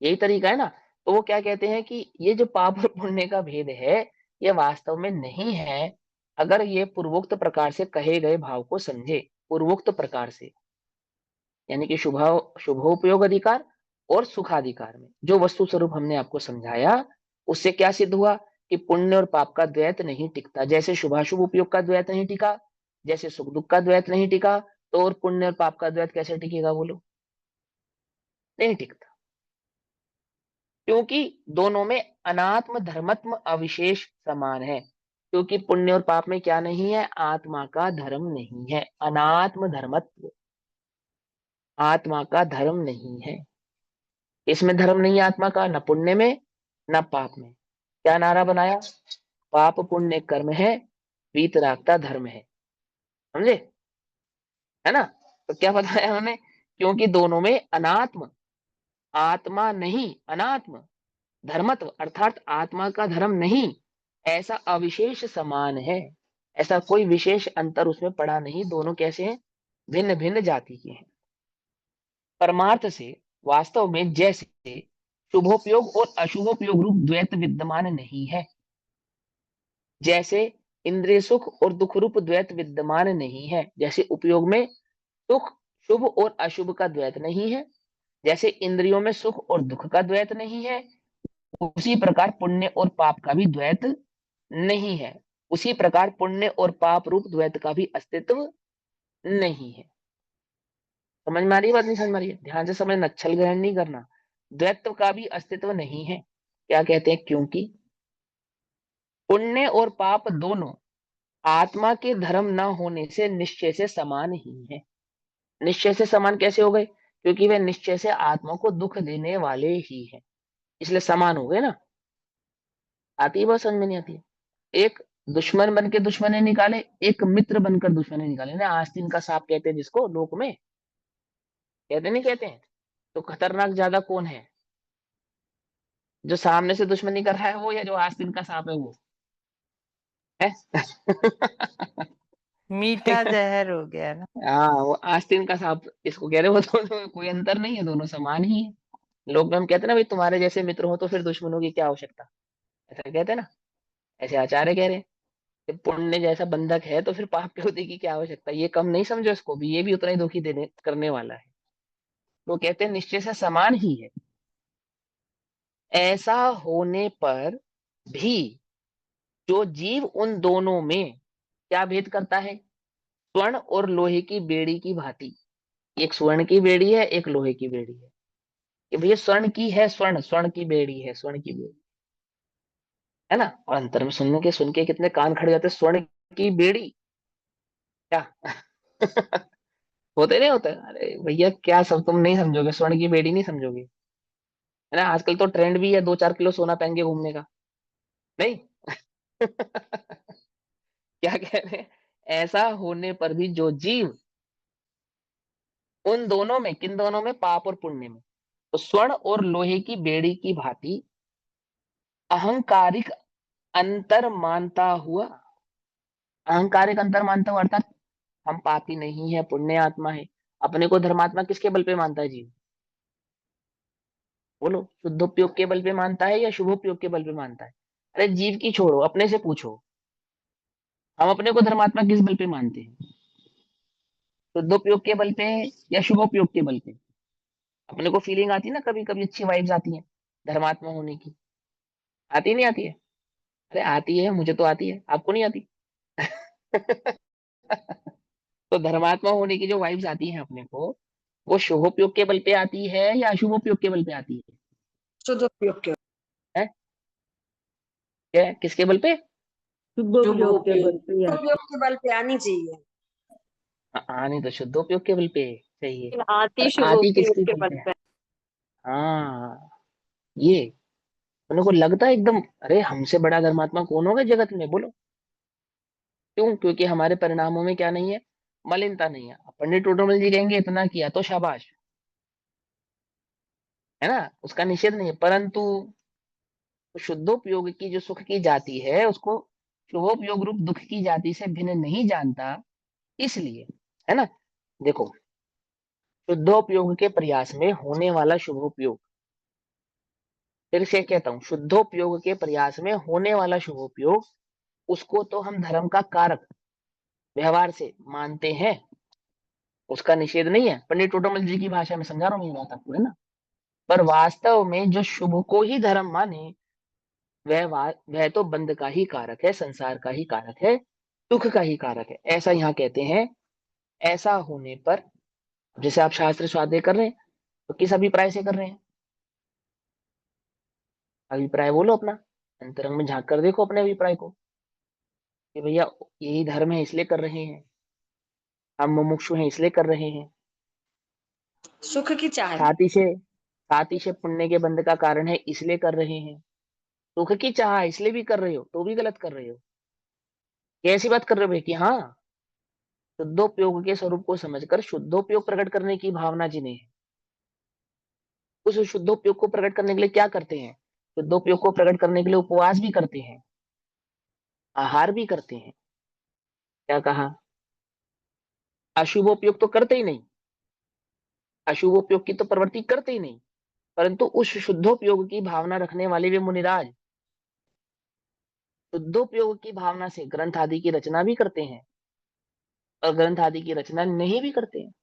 यही तरीका है ना। तो वो क्या कहते हैं कि ये जो पाप और पुण्य का भेद है, ये वास्तव में नहीं है, अगर ये पूर्वोक्त प्रकार से कहे गए भाव को समझे। पूर्वोक्त प्रकार से यानी कि शुभोपयोग अधिकार और सुखाधिकार में जो वस्तु स्वरूप हमने आपको समझाया, उससे क्या सिद्ध हुआ कि पुण्य और पाप का द्वैत नहीं टिकता। जैसे शुभाशुभ उपयोग का द्वैत नहीं टिका, जैसे सुख दुख का द्वैत नहीं टिका, तो और पुण्य और पाप का द्वैत कैसे टिकेगा बोलो? नहीं टिकता, क्योंकि दोनों में अनात्म धर्मत्म अविशेष समान है। क्योंकि पुण्य और पाप में क्या नहीं है? आत्मा का धर्म नहीं है, अनात्म धर्मत्व, आत्मा का धर्म नहीं है। इसमें धर्म नहीं है आत्मा का, न पुण्य में न पाप में। क्या नारा बनाया? पाप पुण्य कर्म है, वीतरागता धर्म है। समझे? है ना? तो क्या बताया उन्होंने? क्योंकि दोनों में अनात्म, आत्मा नहीं अनात्म, धर्मत्व अर्थात आत्मा का धर्म नहीं, ऐसा अविशेष समान है। ऐसा कोई विशेष अंतर उसमें पड़ा नहीं। दोनों कैसे हैं? भिन्न भिन्न जाति के हैं। परमार्थ से वास्तव में जैसे शुभोपयोग और अशुभोपयोग रूप द्वैत विद्यमान नहीं है, जैसे इंद्रिय सुख और दुख रूप द्वैत विद्यमान नहीं है, जैसे उपयोग में सुख शुभ और अशुभ का द्वैत नहीं है, जैसे इंद्रियों में सुख और दुख का द्वैत नहीं है, उसी प्रकार पुण्य और पाप का भी द्वैत नहीं है। उसी प्रकार पुण्य और पाप रूप द्वैत का भी अस्तित्व नहीं है। समझ में आ रही है बात? नहीं समझ में आ रही है? ध्यान से समझना, छल ग्रहण नहीं करना। द्वैत्व का भी अस्तित्व नहीं है। क्या कहते हैं? क्योंकि पुण्य और पाप दोनों आत्मा के धर्म न होने से निश्चय से समान ही है। निश्चय से समान कैसे हो गए? क्योंकि वे निश्चय से आत्मा को दुख देने वाले ही हैं, इसलिए समान हो गए ना। आती है बात? समझ में नहीं आती है? एक दुश्मन बन के दुश्मनी निकाले, एक मित्र बनकर दुश्मनी निकाले ना, आस्तीन का सांप कहते हैं जिसको लोक में, कहते नहीं कहते हैं? तो खतरनाक ज्यादा कौन है? जो सामने से दुश्मनी कर रहा है वो, या जो आस्तीन का सांप है वो है? मीठा जहर हो गया ना। हाँ, वो आस्तीन का सांप इसको कह रहे हो। तो कोई अंतर नहीं है, दोनों समान ही है। लोग में हम कहते हैं ना भाई, तुम्हारे जैसे मित्र हो तो फिर दुश्मनों की क्या आवश्यकता, ऐसा कहते हैं ना। ऐसे आचार्य कह रहे हैं कि पुण्य जैसा बंधक है तो फिर पाप के होने की क्या आवश्यकता। ये कम नहीं समझो इसको भी, ये भी उतना ही दुखी देने करने वाला है। तो कहते हैं निश्चय से समान ही है। ऐसा होने पर भी जो जीव उन दोनों में क्या भेद करता है? स्वर्ण और लोहे की बेड़ी की भांति। एक स्वर्ण की बेड़ी है, एक लोहे की बेड़ी है। कि भैया स्वर्ण की है, स्वर्ण स्वर्ण की बेड़ी है, स्वर्ण की बेड़ी है ना। और अंतर में सुन के कितने कान खड़े जाते हैं, स्वर्ण की बेड़ी क्या? होते नहीं होते? अरे भैया क्या सब तुम नहीं समझोगे, स्वर्ण की बेड़ी नहीं समझोगे, है ना। आजकल तो ट्रेंड भी है 2-4 किलो सोना पहन के घूमने का, नहीं? क्या कह रहे हैं? ऐसा होने पर भी जो जीव उन दोनों में, किन दोनों में? पाप और पुण्य में, तो स्वर्ण और लोहे की बेड़ी की भांति अहंकारिक अंतर मानता हुआ, अहंकारिक अंतर मानता हुआ अर्थात हम पापी नहीं है, पुण्य आत्मा है। अपने को धर्मात्मा किसके बल पे मानता है जीव? बोलो, शुद्धोपयोग के बल पे मानता है या शुभोपयोग के बल पे मानता है? अरे जीव की छोड़ो, अपने से पूछो, हम अपने को धर्मात्मा किस बल पे मानते हैं? शुद्धोपयोग के बल पे या शुभोपयोग के बल पे? अपने को फीलिंग आती है ना, कभी कभी अच्छी वाइब्स आती है धर्मात्मा होने की, आती नहीं आती है? अरे आती है, मुझे तो आती है, आपको नहीं आती? तो धर्मात्मा होने की जो वाइब्स आती हैं अपने को, वो शुभोपयोग के बल पे आती है या अशुभोपयोग के बल पे आती शुद्धोपयोग के है? क्या, किसके बल पे? शुभोपयोग के बल पे या शुद्धोपयोग के बल पे आनी चाहिए। आने तो शुद्धोपयोग के बल पे चाहिए, आती पर आती शुभोपयोग किसके के बल बल पे है? पे। हाँ, ये उनको लगता है एकदम, अरे हमसे बड़ा धर्मात्मा कौन होगा जगत में, बोलो। क्यों? क्योंकि हमारे परिणामों में क्या नहीं है? मलिनता नहीं है। पंडित टोटोमल जी कहेंगे इतना किया तो शाबाश, है ना, उसका निषेध नहीं है, परंतु शुद्धोपयोग की जो सुख की जाति है उसको शुभोपयोग रूप दुख की जाति से भिन्न नहीं जानता, इसलिए, है ना। देखो, शुद्धोपयोग के प्रयास में होने वाला शुभोपयोग, फिर से कहता हूं, शुद्धोपयोग के प्रयास में होने वाला शुभोपयोग, उसको तो हम धर्म का कारक व्यवहार से मानते हैं, उसका निषेध नहीं है। पंडित टोटोमल जी की भाषा में समझा रहा हूं ये बात आपको, है ना। पर वास्तव में जो शुभ को ही धर्म माने, वह तो बंध का ही कारक है, संसार का ही कारक है, दुख का ही कारक है, ऐसा यहाँ कहते हैं। ऐसा होने पर, जैसे आप शास्त्र स्वाध्याय कर रहे हैं, तो किस अभिप्राय से कर रहे हैं? अभिप्राय बोलो अपना, अंतरंग में झांक कर देखो अपने अभिप्राय को, कि भैया यही धर्म है इसलिए कर रहे हैं, हम मुमुक्षु हैं इसलिए कर रहे हैं, सुख की चाह में। साथ ही से पुण्य के बंध का कारण है इसलिए कर रहे हैं, सुख की चाह इसलिए भी कर रहे हो तो भी गलत कर रहे हो। कैसी बात कर रहे हो भाई? कि हाँ, शुद्धोपयोग के स्वरूप को समझकर शुद्धोपयोग प्रकट करने की भावना जिन्हें है, उस शुद्धोपयोग को प्रकट करने के लिए क्या करते हैं? शुद्धोपयोग को प्रकट करने के लिए उपवास भी करते हैं, आहार भी करते हैं। क्या कहा? अशुभोपयोग तो करते ही नहीं, अशुभोपयोग की तो प्रवृत्ति करते ही नहीं, परंतु उस शुद्धोपयोग की भावना रखने वाले वे मुनिराज शुद्धोपयोग की भावना से ग्रंथ आदि की रचना भी करते हैं, और ग्रंथ आदि की रचना नहीं भी करते हैं,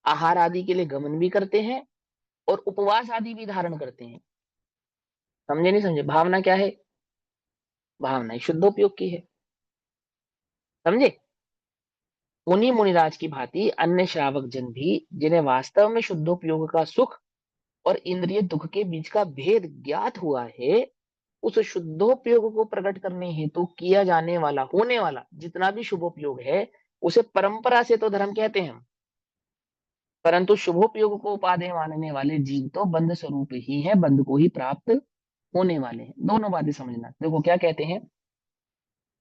आहार आदि के लिए गमन भी करते हैं, और उपवास आदि भी धारण करते हैं। समझे नहीं समझे? भावना क्या है? भावना शुद्धोपयोग की है, समझे। उन्हीं मुनिराज की भांति अन्य श्रावक जन भी, जिन्हें वास्तव में शुद्धोपयोग का सुख और इंद्रिय दुख के बीच का भेद ज्ञात हुआ है, उस शुद्धोपयोग को प्रकट करने हेतु किया जाने वाला, होने वाला जितना भी शुभोपयोग है, उसे परंपरा से तो धर्म कहते हैं हम, परंतु शुभोपयोग को उपादेय मानने वाले जीव तो बंध स्वरूप ही है, बंध को ही प्राप्त होने वाले हैं। दोनों बातें समझना। देखो क्या कहते हैं,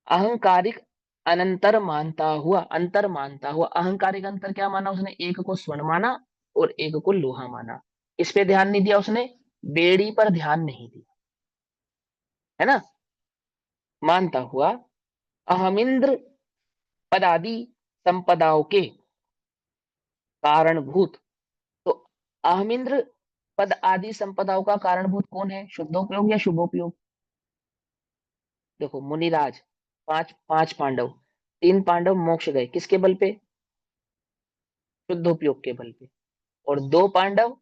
अहंकारिक अंतर मानता हुआ, अहंकारिक अंतर क्या माना उसने? एक को स्वर्ण माना और एक को लोहा माना। इस पे ध्यान नहीं दिया उसने, बेड़ी पर ध्यान नहीं दिया, है ना। मानता हुआ अहमिंद्र पदादि संपदाओं के कारणभूत, तो अहमिंद्र पद आदि संपदाओं का कारणभूत कौन है? शुद्धोपयोग या शुभोपयोग? देखो मुनिराज, पांच पांच पांडव, 3 पांडव मोक्ष गए किसके बल पे? शुद्धोपयोग के बल पे। और 2 पांडव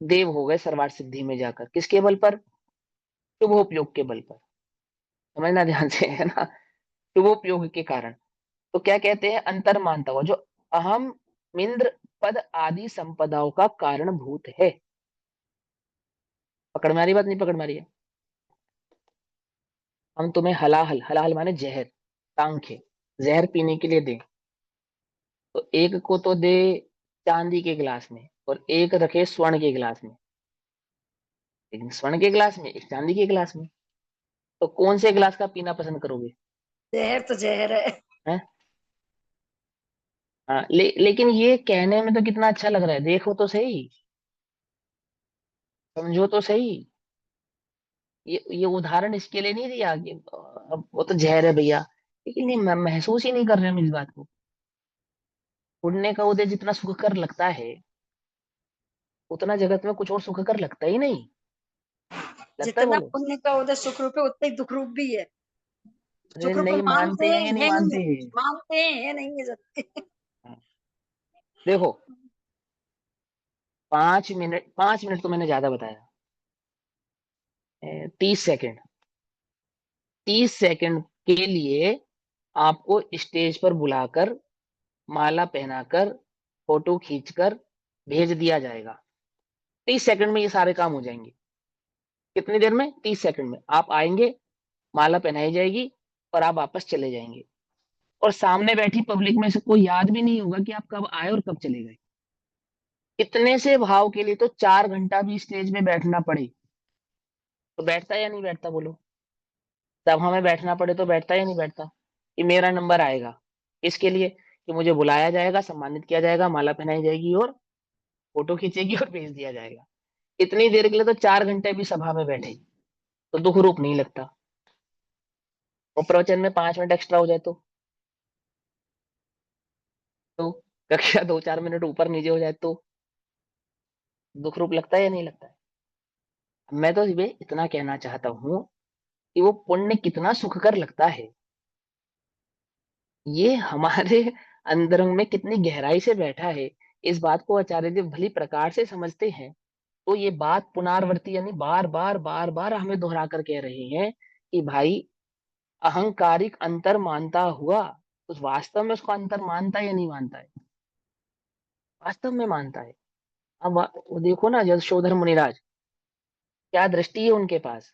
देव हो गए सर्वार्थ सिद्धि में जाकर, किसके बल पर? शुभोपयोग के बल पर। समझना ध्यान से, है ना, शुभोपयोग के कारण। तो क्या कहते हैं? अंतर मानता हुआ, जो अहम मिंद्र पद आदि संपदाओं का कारणभूत है। पकड़ में आ रही बात? नहीं पकड़ में आ रही है? हम तुम्हें हलाहल, हलाहल माने जहर, सांख्य जहर पीने के लिए दें, तो एक को तो दे चांदी के गिलास में, और एक रखे स्वर्ण के गिलास में, लेकिन स्वर्ण के गिलास में, एक चांदी के गिलास में, तो कौन से गिलास का पीना पसंद करोगे? जहर तो जहर है। हैं? हाँ, लेकिन ये कहने में तो कितना अच्छा लग रहा है, देखो तो सही, समझो तो सही। ये उदाहरण इसके लिए नहीं दिया कि अब वो तो जहर है भैया, लेकिन ये महसूस ही नहीं कर रहे हम इस बात को। पुण्य का उदय जितना सुखकर लगता है, उतना जगत में कुछ और सुखकर लगता ही नहीं। लगता है? जितना बोलो। पुण्य का उदय सुख रूप है उतना ही दुख रूप भी है। अरे सुख रूप नहीं मानते मानते हैं, हैं ये नहीं है नहीं मानते है, हैं। मानते हैं है नहीं है जब। देखो 5 मिनट तो मैंने ज्यादा बताया, 30 सेकंड, 30 सेकंड के लिए आपको स्टेज पर बुलाकर, माला पहनाकर, फोटो खींचकर भेज दिया जाएगा। 30 सेकंड में ये सारे काम हो जाएंगे। कितनी देर में? 30 सेकंड में आप आएंगे, माला पहनाई जाएगी, और आप वापस चले जाएंगे, और सामने बैठी पब्लिक में से कोई याद भी नहीं होगा कि आप कब आए और कब चले गए। इतने से भाव के लिए तो 4 घंटा भी स्टेज में बैठना पड़े, तो बैठता या नहीं बैठता? बोलो। सभा में बैठना पड़े तो बैठता या नहीं बैठता, कि मेरा नंबर आएगा, इसके लिए कि मुझे बुलाया जाएगा, सम्मानित किया जाएगा, माला पहनाई जाएगी और फोटो खींचेगी और भेज दिया जाएगा। इतनी देर के लिए तो 4 घंटे भी सभा में बैठे तो दुख रूप नहीं लगता, और प्रवचन में 5 मिनट एक्स्ट्रा हो जाए तो कक्षा 2-4 मिनट ऊपर नीचे हो जाए तो दुख रूप लगता है या नहीं लगता है। मैं तो ये इतना कहना चाहता हूँ कि वो पुण्य कितना सुखकर लगता है, ये हमारे अंतरंग में कितनी गहराई से बैठा है, इस बात को आचार्य देव भली प्रकार से समझते हैं। तो ये बात पुनरावृत्ति यानी बार बार बार बार हमें दोहरा कर कह रहे हैं कि भाई अहंकारिक अंतर मानता हुआ उस वास्तव में उसको अंतर मानता है या नहीं मानता है, वास्तव में मानता है। अब वो देखो ना यशोधर मुनिराज, क्या दृष्टि है उनके पास,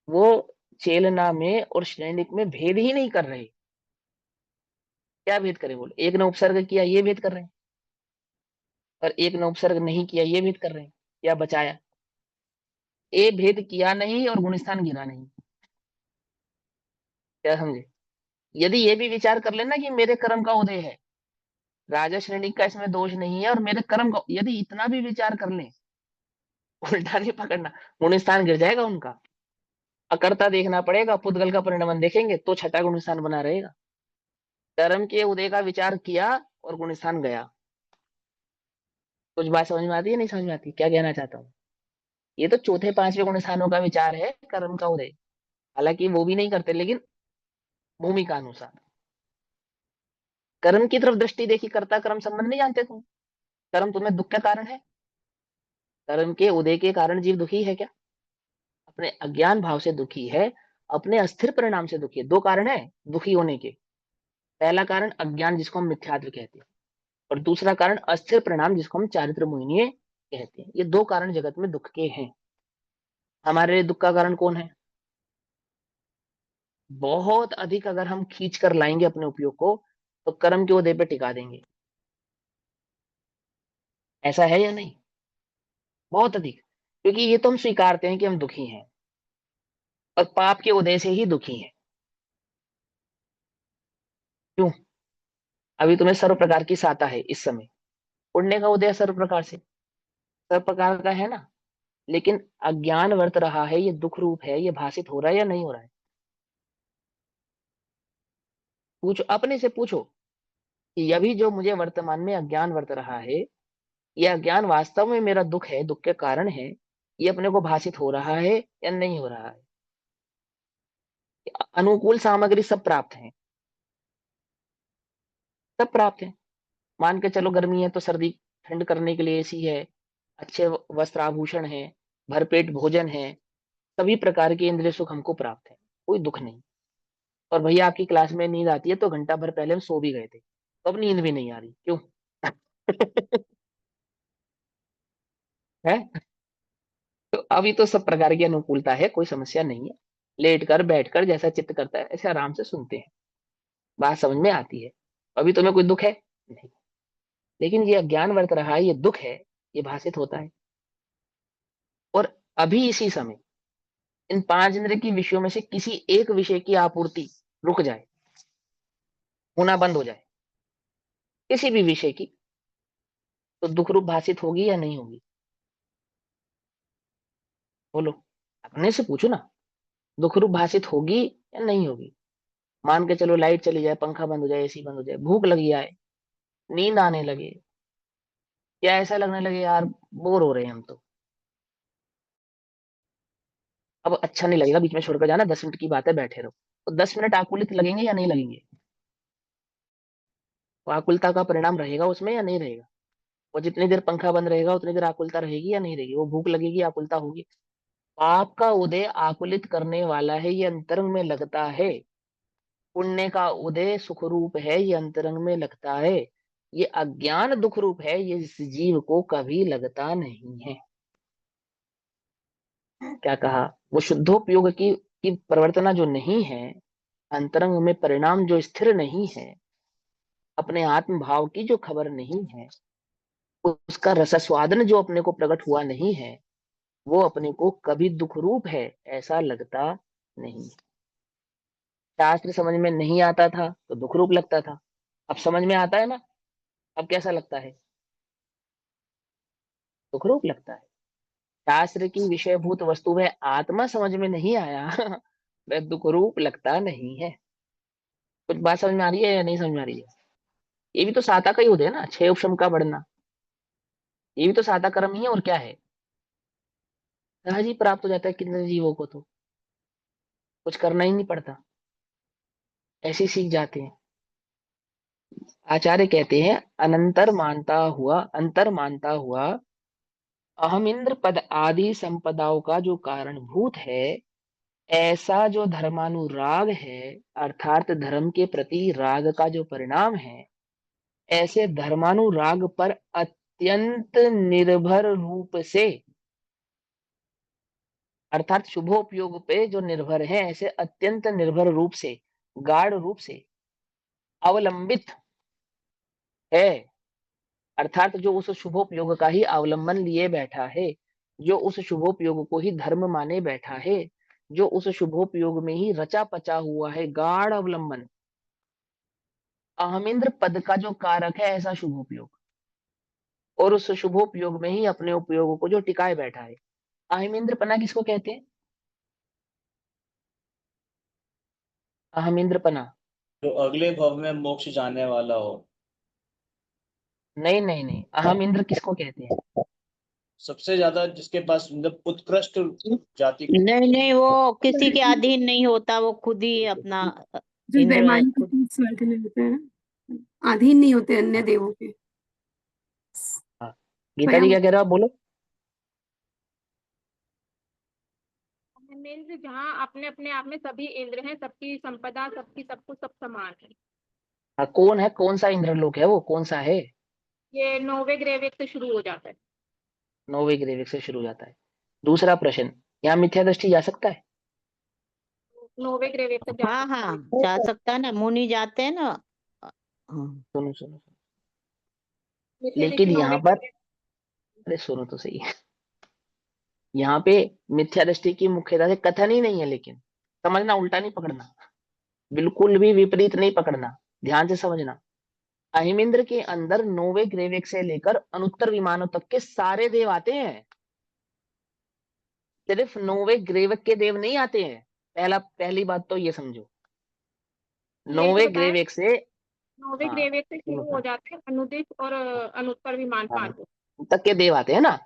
वो चेलना में और श्रेणिक में भेद ही नहीं कर रहे। क्या भेद करें, बोलो, एक ने उपसर्ग किया ये भेद कर रहे हैं, और एक ने उपसर्ग नहीं किया ये भेद कर रहे हैं, या बचाया, ए भेद किया नहीं और गुणस्थान गिरा नहीं। क्या समझे, यदि ये भी विचार कर लेना कि मेरे कर्म का उदय है, राजा श्रेणी का इसमें दोष नहीं है, और मेरे कर्म का, यदि इतना भी विचार कर ले, उल्टा नहीं पकड़ना, गुणस्थान गिर जाएगा उनका, अकर्ता देखना पड़ेगा, पुद्गल का परिणमन देखेंगे तो छठा गुणस्थान बना रहेगा। कर्म के उदय का विचार किया और गुणस्थान गया। कुछ बात समझ में आती है नहीं समझ में आती, क्या कहना चाहता हूँ। ये तो चौथे पांचवें गुणस्थानों का विचार है कर्म का उदय, हालांकि वो भी नहीं करते, लेकिन भूमिका अनुसार कर्म की तरफ दृष्टि देखी, कर्ता कर्म संबंध नहीं जानते तुम, कर्म तुम्हें दुख का कारण है, कर्म के उदय के कारण जीव दुखी है क्या, अपने अज्ञान भाव से दुखी है, अपने अस्थिर परिणाम से दुखी है। दो कारण है दुखी होने के, पहला कारण अज्ञान जिसको हम मिथ्यात्व कहते हैं, और दूसरा कारण अस्थिर परिणाम जिसको हम चारित्र मोहिनीय कहते हैं। ये दो कारण जगत में दुख के हैं। हमारे लिए दुख का कारण कौन है, बहुत अधिक अगर हम खींच कर लाएंगे अपने उपयोग को तो कर्म के उदय पे टिका देंगे, ऐसा है या नहीं, बहुत अधिक, क्योंकि ये तो हम स्वीकारते हैं कि हम दुखी हैं और पाप के उदय से ही दुखी हैं। क्यों, अभी तुम्हें सर्व प्रकार की साता है इस समय, पुण्य का उदय सर्व प्रकार से, सर्व प्रकार का है ना, लेकिन अज्ञान वर्त रहा है, ये दुख रूप है, ये भाषित हो रहा है या नहीं हो रहा है, पूछो अपने से, पूछो कि अभी जो मुझे वर्तमान में अज्ञान वर्त रहा है, ये अज्ञान वास्तव में मेरा दुख है, दुख के कारण है, ये अपने को भाषित हो रहा है या नहीं हो रहा है। अनुकूल सामग्री सब प्राप्त है, सब प्राप्त है, मान के चलो गर्मी है तो सर्दी ठंड करने के लिए एसी है, अच्छे वस्त्र आभूषण है, भरपेट भोजन है, सभी प्रकार के इंद्रिय सुख हमको प्राप्त है, कोई दुख नहीं। और भैया आपकी क्लास में नींद आती है तो घंटा भर पहले हम सो भी गए थे, तो अब नींद भी नहीं आ रही, क्यों है, तो अभी तो सब प्रकार की अनुकूलता है, कोई समस्या नहीं है, लेट कर बैठ कर जैसा चित्त करता है ऐसे आराम से सुनते हैं, बात समझ में आती है। अभी तुम्हें कोई दुख है नहीं, लेकिन ये अज्ञान वर्त रहा है, ये दुख है, ये भाषित होता है। और अभी इसी समय इन पांच इंद्रिय की विषयों में से किसी एक विषय की आपूर्ति रुक जाए, होना बंद हो जाए, किसी भी विषय की, तो दुख रूप भाषित होगी या नहीं होगी, बोलो, अपने से पूछो ना, दुख रूप भाषित होगी या नहीं होगी। मान के चलो लाइट चली जाए, पंखा बंद हो जाए, एसी बंद हो जाए, भूख लगी आए, नींद आने लगे, क्या ऐसा लगने लगे यार बोर हो रहे हैं हम तो, अब अच्छा नहीं लगेगा बीच में छोड़कर जाना, 10 मिनट की बात है बैठे रहो, तो 10 मिनट आकुलित लगेंगे या नहीं लगेंगे, वो आकुलता का परिणाम रहेगा उसमें या नहीं रहेगा, वो जितनी देर पंखा बंद रहेगा उतनी देर आकुलता रहेगी या नहीं रहेगी, वो भूख लगेगी आकुलता होगी। पाप का उदय आकुलित करने वाला है, ये अंतरंग में लगता है, पुण्य का उदय सुख रूप है, ये अंतरंग में लगता है, ये अज्ञान दुख रूप है, ये इस जीव को कभी लगता नहीं है। क्या कहा, वो शुद्धोपयोग की प्रवर्तना जो नहीं है, अंतरंग में परिणाम जो स्थिर नहीं है, अपने आत्म भाव की जो खबर नहीं है, उसका रसस्वादन जो अपने को प्रकट हुआ नहीं है, वो अपने को कभी दुख रूप है ऐसा लगता नहीं। शास्त्र समझ में नहीं आता था तो दुख रूप लगता था, अब समझ में आता है ना, अब कैसा लगता है? दुख रूप लगता है। शास्त्र की विषयभूत वस्तु में आत्मा समझ में नहीं आया वह दुख रूप लगता नहीं है। कुछ बात समझ में आ रही है या नहीं समझ में आ रही है? ये भी तो साता का ही होता है ना, छह उपशम का बढ़ना, ये भी तो साता कर्म ही है, और क्या है? सहज ही प्राप्त हो जाता है कितने जीवों को, तो कुछ करना ही नहीं पड़ता, ऐसे ही सीख जाते हैं। आचार्य कहते हैं, अंतर मानता हुआ अहम इंद्र पद आदि संपदाओं का जो कारणभूत है, ऐसा जो धर्मानुराग है, अर्थात धर्म के प्रति राग का जो परिणाम है, ऐसे धर्मानुराग पर अत्यंत निर्भर रूप से, अर्थात शुभोपयोग पे जो निर्भर है, ऐसे अत्यंत निर्भर रूप से, गाढ़ रूप से अवलंबित है, अर्थात जो उस शुभोपयोग का ही अवलंबन लिए बैठा है, जो उस शुभोपयोग को ही धर्म माने बैठा है, जो उस शुभोपयोग में ही रचा पचा हुआ है, गाढ़ अवलंबन, अहमिंद्र पद का जो कारक है ऐसा शुभोपयोग, और उस शुभोपयोग में ही अपने उपयोग को जो टिकाए बैठा है। अहमिंद्र पना किसको कहते हैं? अहमिंद्र पना, जो अगले भव में मोक्ष जाने वाला हो। नहीं नहीं नहीं, अहम इंद्र किसको कहते हैं? सबसे ज्यादा जिसके पास मतलब उत्कृष्ट जाति नहीं नहीं, वो किसी के अधीन नहीं होता, वो खुद ही अपना जो इंद्र वैमानिक खुद। स्वर्ग में होते हैं, अधीन नहीं होते अन्य देवों के। हाँ, गीता जी स्वयं क्या कह रहे हो आप, बोलो। इंद्र जहाँ अपने अपने आप में सभी इंद्र हैं, सबकी संपदा, सबकी सब कुछ सब समान है। हाँ, कौन है, कौन सा इंद्रलोक है वो, कौन सा है? ये नौवे ग्रेवेक से शुरू हो जाता है। नौवे ग्रेविक से शुरू हो जाता है। दूसरा प्रश्न, यहाँ मिथ्या दृष्टि जा सकता है? नौवे ग्रेवेक तक जा हाँ सकता है। हाँ, जा सकता है ना, मुनि जाते हैं ना। हाँ। सुनो सुनो, मिथ्या लेकिन दृष्टि यहाँ नौवे पर, ग्रेवेक। अरे सुनो तो सही, यहाँ पे मिथ्या दृष्टि की मुख्यता से कथन ही नहीं है, लेकिन समझना, उल्टा नहीं पकड़ना, बिल्कुल भी विपरीत नहीं पकड़ना, ध्यान से समझना। अहिमिंद्र के अंदर नौवे ग्रेविक से लेकर अनुत्तर विमानों तक के सारे देव आते हैं, सिर्फ नौवे ग्रेविक के देव नहीं आते हैं। पहली बात तो ये समझो, यही तो नौवे बताया, ग्रेविक से, नौवे हाँ, ग्रेवेक से शुरू हो जाते हैं अनुदिश और अनुत्तर विमान हाँ, पांचों। तक के देव आते हैं ना।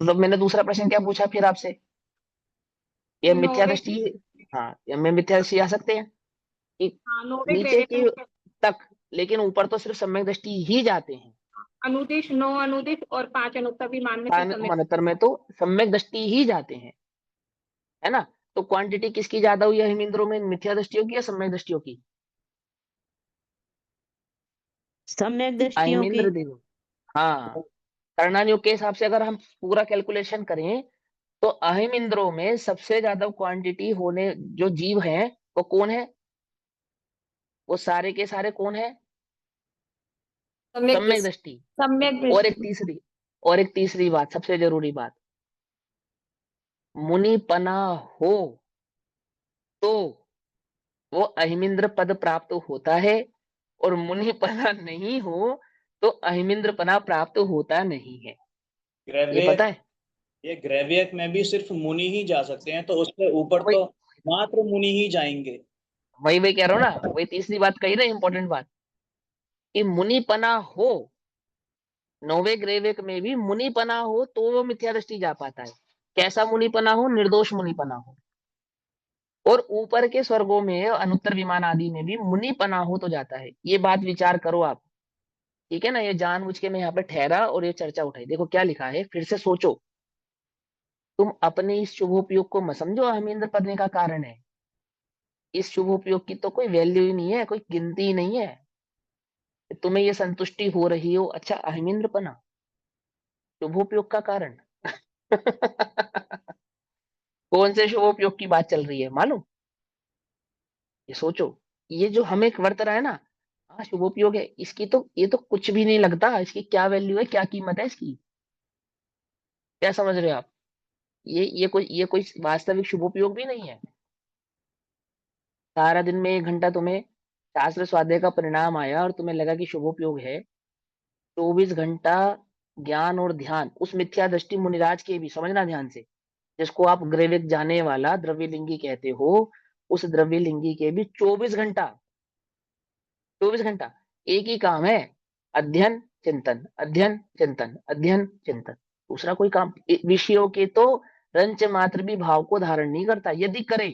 तो मैंने दूसरा प्रश्न क्या पूछा फिर आपसे, ये मिथ्या नौवे, दृष्टि, हाँ, ये में मिथ्या दृष्टि आ सकते हैं कि हाँ नौवे नीचे ग्रेवेक की तक, लेकिन ऊपर तो सिर्फ सम्यक दृष्टि ही जाते हैं। अनुदिश, नौ अनुदिश और पांच अनुत्तर विमान में से समय। मनतर में तो सम्यक दृष्टि ही जाते हैं, है ना। तो क्वांटिटी किसकी ज्यादा हुई है हिमिंद्रों में, मिथ्या दृष्टियों की या सम्यक दृष्टियों की? सम्यक दृष्टियों की। अहिमिंद्र देव, हाँ, कर्णानियोग के हिसाब से अगर हम पूरा कैलकुलेशन करें, तो अहिमिंद्रों में सबसे ज्यादा क्वांटिटी होने जो जीव हैं वो कौन है? वो सारे के सारे कौन है? सम्यक सम्यक दृष्टि, दृष्टि। सम्यक और एक दृष्टि। तीसरी, बात, सबसे जरूरी बात, मुनिपना हो तो वो अहिमिंद्र पद प्राप्त होता है, और मुनिपना नहीं हो तो अहिमिंद्र पना प्राप्त होता नहीं है, ये पता ग्रेवियक, है? ये ग्रेवियक में भी सिर्फ मुनि ही जा सकते हैं, तो उससे ऊपर वही तो मात्र मुनि ही जाएंगे। वही वही कह रहा हूँ ना, वही तीसरी बात कही ना, इंपॉर्टेंट बात, कि मुनिपना हो, नौवे ग्रेविक में भी मुनिपना हो तो वो मिथ्या दृष्टि जा पाता है। कैसा मुनिपना हो? निर्दोष मुनिपना हो। और ऊपर के स्वर्गों में, अनुत्तर विमान आदि में भी मुनिपना हो तो जाता है। ये बात विचार करो आप, ठीक है ना। ये जानबूझ के मैं यहाँ पे ठहरा और ये चर्चा उठाई, देखो क्या लिखा है, फिर से सोचो। तुम अपने इस शुभोपयोग को मत समझो अहमेंद्र पदने का कारण है, इस शुभोपयोग की तो कोई वैल्यू ही नहीं है, कोई गिनती ही नहीं है। तुम्हें ये संतुष्टि हो रही हो, अच्छा अहमेंद्र पना शुभोपयोग का कारण कौन से शुभोपयोग की बात चल रही है मालूम? ये सोचो, ये जो हमें वर्त रहा है ना, हाँ शुभोपयोग है, इसकी तो, ये तो कुछ भी नहीं लगता, इसकी क्या वैल्यू है, क्या कीमत है इसकी, क्या समझ रहे हो आप? ये कोई वास्तविक शुभोपयोग भी नहीं है। सारा दिन में 1 घंटा तुम्हें शास्त्र स्वाध्याय का परिणाम आया और तुम्हें लगा कि शुभोपयोग है। 24 घंटा ज्ञान और ध्यान, उस मिथ्या दृष्टि मुनिराज के भी, समझना ध्यान से, जिसको आप ग्रेविक जाने वाला द्रव्यलिंगी कहते हो, उस द्रव्यलिंगी के भी 24 घंटा एक ही काम है, अध्ययन चिंतन, अध्ययन चिंतन, अध्ययन चिंतन। दूसरा कोई काम विषयों के तो रंच मात्र भी भाव को धारण नहीं करता। यदि करे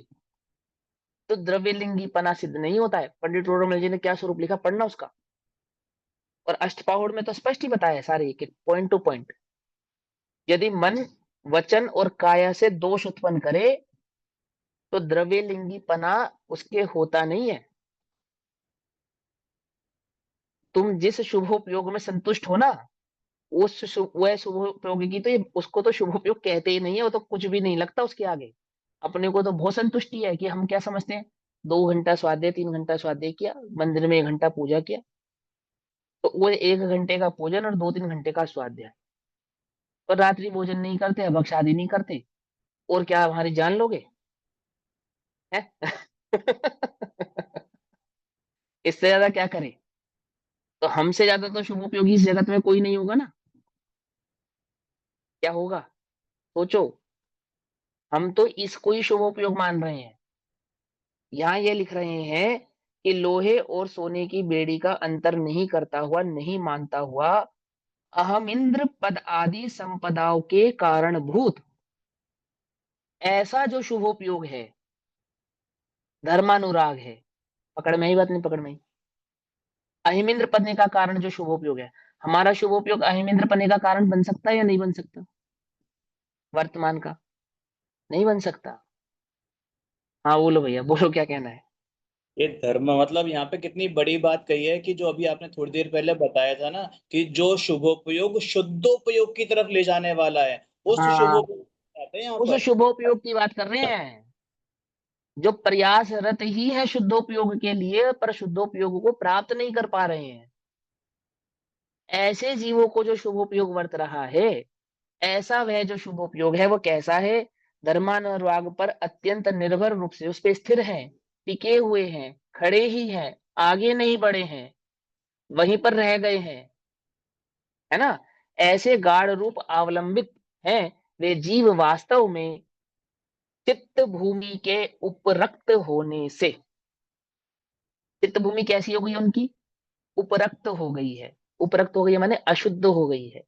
तो द्रव्यलिंगी पना सिद्ध नहीं होता है। पंडित रोडोमल जी ने क्या स्वरूप लिखा, पढ़ना उसका। और अष्टपाहुड़ में तो स्पष्ट ही बताया सारे एक पॉइंट टू पॉइंट। यदि मन वचन और काया से दोष उत्पन्न करे तो द्रव्यलिंगी पना उसके होता नहीं है। तुम जिस शुभोपयोग में संतुष्ट हो ना, वह शुभोपयोगी की तो ये, उसको तो शुभोपयोग कहते ही नहीं है, वो तो कुछ भी नहीं लगता उसके आगे। अपने को तो बहुत संतुष्टि है कि हम क्या समझते हैं, 2 घंटा स्वाध्याय 3 घंटा स्वाध्याय किया, मंदिर में 1 घंटा पूजा किया, तो वो 1 घंटे का पूजन और 2-3 घंटे का स्वाध्याय। और रात्रि भोजन नहीं करते, अभक्ष आदि नहीं करते, और क्या हमारी जान लोगे है? इससे ज्यादा क्या करें? तो हमसे ज्यादा तो शुभोपयोगी इस जगत में कोई नहीं होगा ना। क्या होगा सोचो। हम तो इसको ही शुभोपयोग मान रहे हैं। यहाँ ये लिख रहे हैं कि लोहे और सोने की बेड़ी का अंतर नहीं करता हुआ, नहीं मानता हुआ, अहम इंद्र पद आदि संपदाओं के कारणभूत ऐसा जो शुभोपयोग है, धर्मानुराग है, पकड़ में ही बात नहीं, पकड़ में ही। अहिमिंद्र पन्ने का कारण जो शुभोपयोग है, हमारा शुभोपयोग अहिमिंद्र पन्ने का कारण बन सकता है या नहीं बन सकता? वर्तमान का नहीं बन सकता। हाँ बोलो भैया, बोलो क्या कहना है। ये धर्म मतलब यहाँ पे कितनी बड़ी बात कही है कि जो अभी आपने थोड़ी देर पहले बताया था ना कि जो शुभोपयोग शुद्धोपयोग की तरफ ले जाने वाला है, उस हाँ, शुभोपयोग आते हैं यहाँ उस पर। शुभोपयोग की बात कर रहे हैं जो प्रयासरत ही है शुद्धोपयोग के लिए, पर शुद्धोपयोग को प्राप्त नहीं कर पा रहे हैं। ऐसे जीवों को जो शुभोपयोग वर्त रहा है, ऐसा वह जो शुभोपयोग है वो कैसा है? धर्मानुराग पर अत्यंत निर्भर रूप से उस पर स्थिर है, टिके हुए हैं, खड़े ही हैं, आगे नहीं बढ़े हैं, वहीं पर रह गए हैं, है ना। ऐसे गाढ़ रूप अवलंबित हैं वे जीव वास्तव में चित्त भूमि के उपरक्त होने से। चित्त भूमि कैसी हो गई उनकी? उपरक्त हो गई है। उपरक्त हो गई है माने अशुद्ध हो गई है,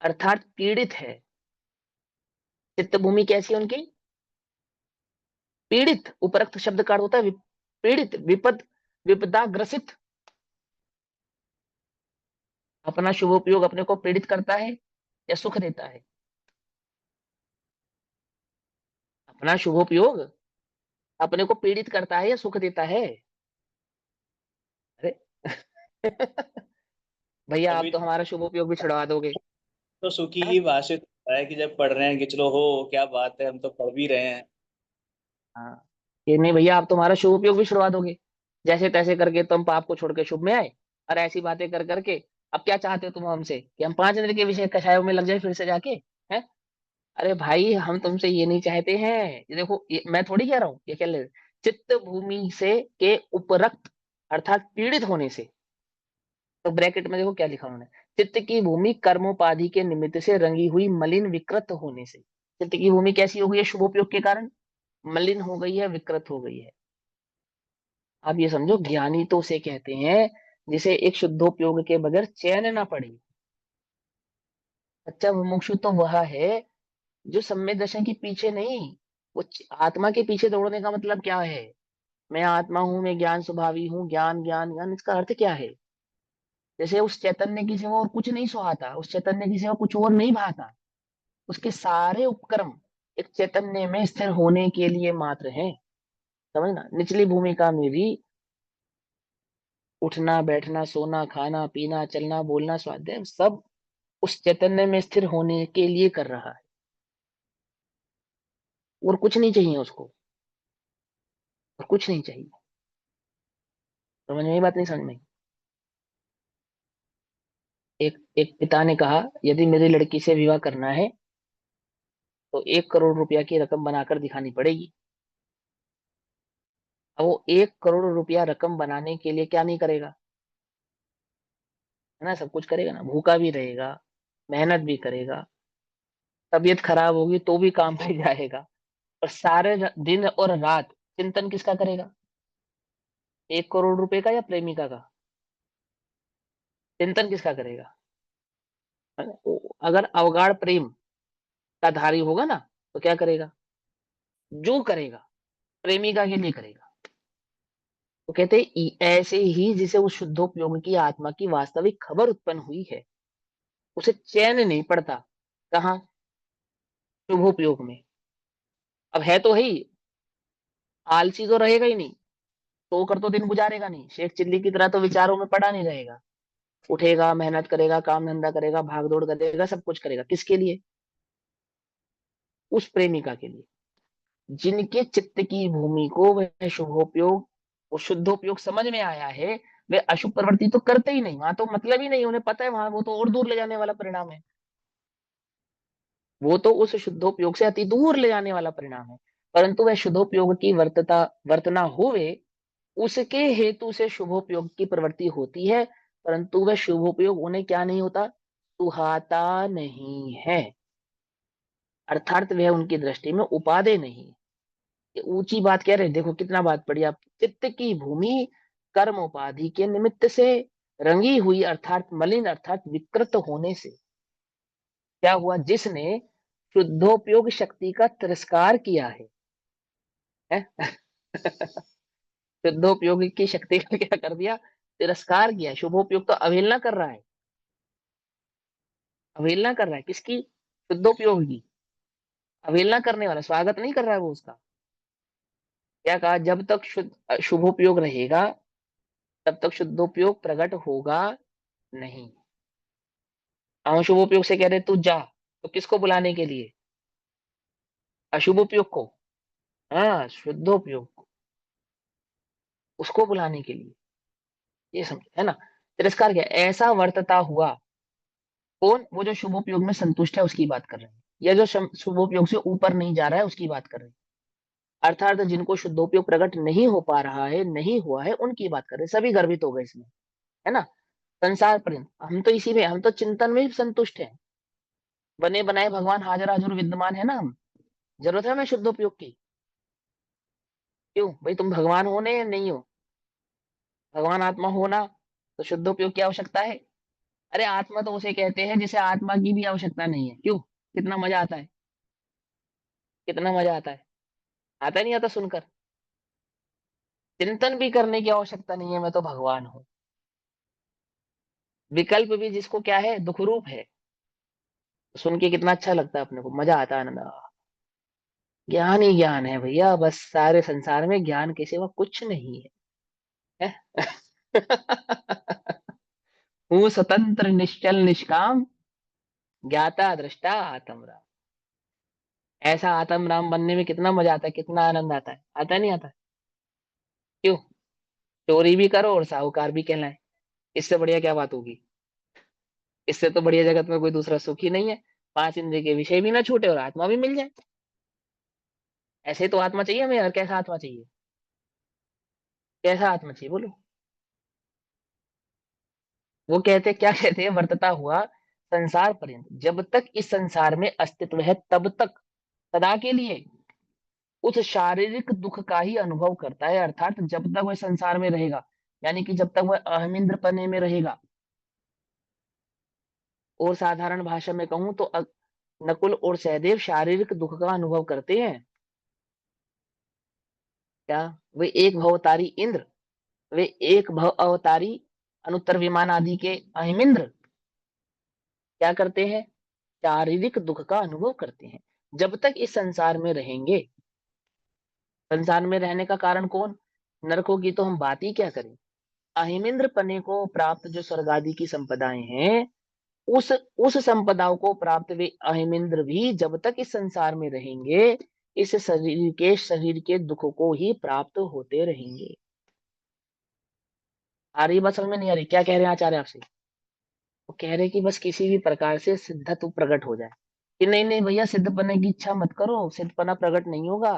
अर्थात पीड़ित है। चित्त भूमि कैसी है उनकी? पीड़ित। उपरक्त शब्द का अर्थ होता है पीड़ित, विपद, विपदा ग्रसित। अपना शुभोपयोग अपने को पीड़ित करता है या सुख देता है? अपना शुभोपयोग अपने को पीड़ित करता है या सुख देता है? अरे भैया आप अभी तो हमारा शुभोपयोग भी छुड़वा दोगे। तो सुखी हाँ ही भाषित होता है कि जब पढ़ रहे हैं कि चलो हो क्या बात है, हम तो पढ़ भी रहे हैं। हाँ, ये नहीं भैया आप तुम्हारा शुभ उपयोग भी छुड़वा दोगे। जैसे तैसे करके तुम पाप को छोड़ के शुभ में आए, और ऐसी बातें कर करके अब क्या चाहते हो तुम हमसे कि हम 5 दिन के विषय कषायों में लग जाए फिर से जाके? हैं? अरे भाई हम तुमसे ये नहीं चाहते हैं। ये देखो मैं थोड़ी कह रहा हूँ, ये कह ले चित्त भूमि से के उपरक्त अर्थात पीड़ित होने से। तो ब्रैकेट में देखो क्या लिखा उन्होंने, चित्त की भूमि कर्मोपाधि के निमित्त से रंगी हुई मलिन विकृत होने से। चित्त की भूमि कैसी हो गई है शुभोपयोग के कारण? मलिन हो गई है, विकृत हो गई है। आप ये समझो ज्ञानी तो उसे कहते हैं जिसे एक शुद्धोपयोग के बगैर चैन ना पड़े। सच्चा मुमुक्षु तो वह है जो सम्यक दर्शन के पीछे नहीं, वो आत्मा के पीछे दौड़ने का मतलब क्या है? मैं आत्मा हूं, मैं ज्ञान स्वभावी हूँ, ज्ञान ज्ञान ज्ञान, इसका अर्थ क्या है? जैसे उस चैतन्य की सिवा और कुछ नहीं सुहाता, उस चैतन्य की सिवा कुछ और नहीं भाता। उसके सारे उपक्रम एक चैतन्य में स्थिर होने के लिए मात्र हैं। समझना, निचली भूमिका में भी उठना बैठना सोना खाना पीना चलना बोलना स्वाध्याय सब उस चैतन्य में स्थिर होने के लिए कर रहा है, और कुछ नहीं चाहिए उसको, और कुछ नहीं चाहिए। समझ में आई बात नहीं समझ में आई? एक एक पिता ने कहा यदि मेरी लड़की से विवाह करना है तो 1 करोड़ रुपया की रकम बनाकर दिखानी पड़ेगी। अब वो 1 करोड़ रुपया रकम बनाने के लिए क्या नहीं करेगा, है ना, सब कुछ करेगा ना, भूखा भी रहेगा, मेहनत भी करेगा, तबीयत खराब होगी तो भी काम पे जाएगा, और सारे दिन और रात चिंतन किसका करेगा, 1 करोड़ रुपए का या प्रेमिका का, चिंतन किसका करेगा, है ना? अगर अवगाढ़ प्रेम का धारी होगा ना तो क्या करेगा, जो करेगा प्रेमिका के लिए करेगा। तो कहते हैं ऐसे ही जिसे उस शुद्धोपयोग की आत्मा की वास्तविक खबर उत्पन्न हुई है, उसे चैन नहीं पड़ता, कहाँ, शुभोपयोग में। अब है तो ही, आलसी तो रहेगा ही नहीं, सोकर तो दिन गुजारेगा नहीं, शेख चिल्ली की तरह तो विचारों में पड़ा नहीं रहेगा, उठेगा, मेहनत करेगा, काम धंधा करेगा, भाग दौड़ करेगा, सब कुछ करेगा, किसके लिए, उस प्रेमिका के लिए, जिनके चित्त की भूमि को वह शुभोपयोग और शुद्धोपयोग समझ में आया है। वे अशुभ प्रवृत्ति तो करते ही नहीं, वहां तो मतलब ही नहीं, उन्हें पता है वहां वो तो और दूर ले जाने वाला परिणाम है, वो तो उस शुद्धोपयोग से अति दूर ले जाने वाला परिणाम है। परंतु वह शुद्धोपयोग की वर्तना होवे, उसके हेतु से शुभोपयोग की प्रवृत्ति होती है, परंतु वह शुभोपयोग उन्हें क्या नहीं होता, सुहाता नहीं है, अर्थात वह उनकी दृष्टि में उपादेय नहीं। ये ऊंची बात कह रहे हैं, देखो कितना बात पढ़ी आप, चित्त की भूमि कर्म उपाधि के निमित्त से रंगी हुई अर्थात मलिन अर्थात विकृत होने से क्या हुआ, जिसने शुद्धोपयोग शक्ति का तिरस्कार किया है? शुद्धोपयोग की शक्ति का क्या कर दिया, तिरस्कार किया, शुभोपयोग तो अवहेलना कर रहा है, अवहेलना कर रहा है किसकी, शुद्धोपयोग की, अवहेलना करने वाला, स्वागत नहीं कर रहा है वो उसका। क्या कहा, जब तक शुभोपयोग रहेगा तब तक शुद्धोपयोग प्रकट होगा नहीं। हम शुभोपयोग से कह रहे तू जा, तो किसको बुलाने के लिए, अशुभोपयोग को, हाँ शुद्धोपयोग को, उसको बुलाने के लिए, ये समझ है ना। तिरस्कार क्या, ऐसा वर्तता हुआ, कौन, वो जो शुभोपयोग में संतुष्ट है उसकी बात कर रहे हैं, या जो शुभोपयोग से ऊपर नहीं जा रहा है उसकी बात कर रहे हैं, अर्थात जिनको शुद्धोपयोग प्रकट नहीं हो पा रहा है, नहीं हुआ है, उनकी बात कर रहे हैं, सभी गर्भित हो गए इसमें, है ना। संसार पर्यंत हम तो इसी में, हम तो चिंतन में ही संतुष्ट हैं, बने बनाए भगवान हाजिर हाजिर विद्यमान है ना हम, जरूरत है हमें शुद्धोपयोग की, क्यों भाई, तुम भगवान होने या नहीं हो, भगवान आत्मा होना, तो शुद्धोपयोग की आवश्यकता है। अरे आत्मा तो उसे कहते हैं जिसे आत्मा की भी आवश्यकता नहीं है, क्यों, कितना मजा आता है, कितना मजा आता नहीं आता सुनकर, चिंतन भी करने की आवश्यकता नहीं है, मैं तो भगवान हूं, विकल्प भी जिसको क्या है, दुख रूप है, सुन के कितना अच्छा लगता है अपने को, मजा आता है, आनंद, ज्ञान ही ज्ञान है भैया, बस सारे संसार में ज्ञान के सिवा कुछ नहीं है, है? हूँ स्वतंत्र निश्चल निष्काम, ज्ञाता दृष्टा आत्म राम। ऐसा आत्म राम बनने में कितना मजा आता है, कितना आनंद आता है नहीं आता, क्यों, चोरी भी करो और साहूकार भी कहलाए, इससे बढ़िया क्या बात होगी, इससे तो बढ़िया जगत में कोई दूसरा सुख ही नहीं है, 5 इंद्रिय के विषय भी ना छूटे और आत्मा भी मिल जाए, ऐसे तो आत्मा चाहिए हमें यार, कैसा आत्मा चाहिए, कैसा आत्मा चाहिए बोलो। वो कहते क्या कहते हैं, वर्तता हुआ संसार पर्यंत, जब तक इस संसार में अस्तित्व है तब तक सदा के लिए उस शारीरिक दुख का ही अनुभव करता है, अर्थात जब तक वह संसार में रहेगा, यानी कि जब तक वह अहमिंद्र पने में रहेगा, और साधारण भाषा में कहूं तो नकुल और सहदेव शारीरिक दुख का अनुभव करते हैं, क्या, वे एक भवतारी इंद्र, वे एक भव अवतारी अनुत्तर विमान आदि के अहिमिंद्र क्या करते हैं, शारीरिक दुख का अनुभव करते हैं, जब तक इस संसार में रहेंगे। संसार में रहने का कारण कौन, नरकों की तो हम बात ही क्या करें, अहिमिंद्र पने को प्राप्त जो स्वर्ग आदि की संपदाएं हैं, उस संपदाओं को प्राप्त वे अहिमिंद्र भी जब तक इस संसार में रहेंगे, इस शरीर के दुख को ही प्राप्त होते रहेंगे। आ रही बात समझ में नहीं आ रही, क्या कह रहे हैं आचार्य आपसे, वो कह रहे कि बस किसी भी प्रकार से सिद्धत्व प्रकट हो जाए, कि नहीं नहीं भैया सिद्ध बनने की इच्छा मत करो, सिद्ध पना प्रकट नहीं होगा,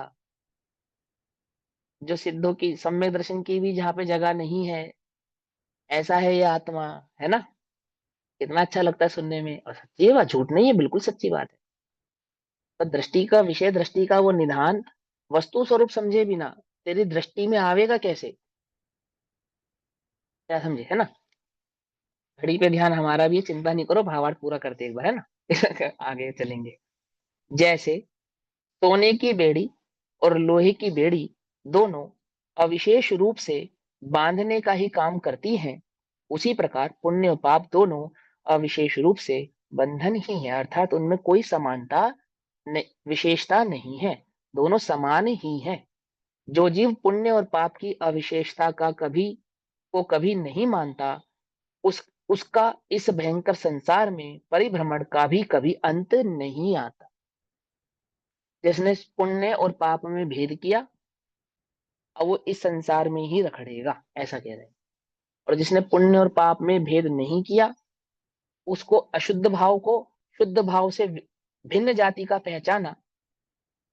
जो सिद्धों की सम्यक दर्शन की भी जहाँ पे जगह नहीं है, ऐसा है ये आत्मा, है ना। कितना अच्छा लगता है सुनने में, और सच्ची बात, झूठ नहीं है, बिल्कुल सच्ची बात है। तो दृष्टि का विषय, दृष्टि का वो निधान वस्तु स्वरूप समझे बिना तेरी दृष्टि में आवेगा कैसे, क्या समझे, है ना। घड़ी पे ध्यान हमारा भी है, चिंता नहीं करो, भावार्थ पूरा करते एक बार, है ना। आगे चलेंगे। जैसे सोने की बेड़ी और लोहे की बेड़ी दोनों अविशेष रूप से बांधने का ही काम करती हैं, उसी प्रकार पुण्य और पाप दोनों अविशेष रूप से बंधन ही है, अर्थात उनमें कोई समानता विशेषता नहीं है, दोनों समान ही है। जो जीव पुण्य और पाप की अविशेषता का कभी नहीं मानता, उसका इस भयंकर संसार में परिभ्रमण का भी कभी अंत नहीं आता। जिसने पुण्य और पाप में भेद किया, अब वो इस संसार में ही रखड़ेगा, ऐसा कह रहे हैं। और जिसने पुण्य और पाप में भेद नहीं किया, उसको अशुद्ध भाव को शुद्ध भाव से भिन्न जाति का पहचाना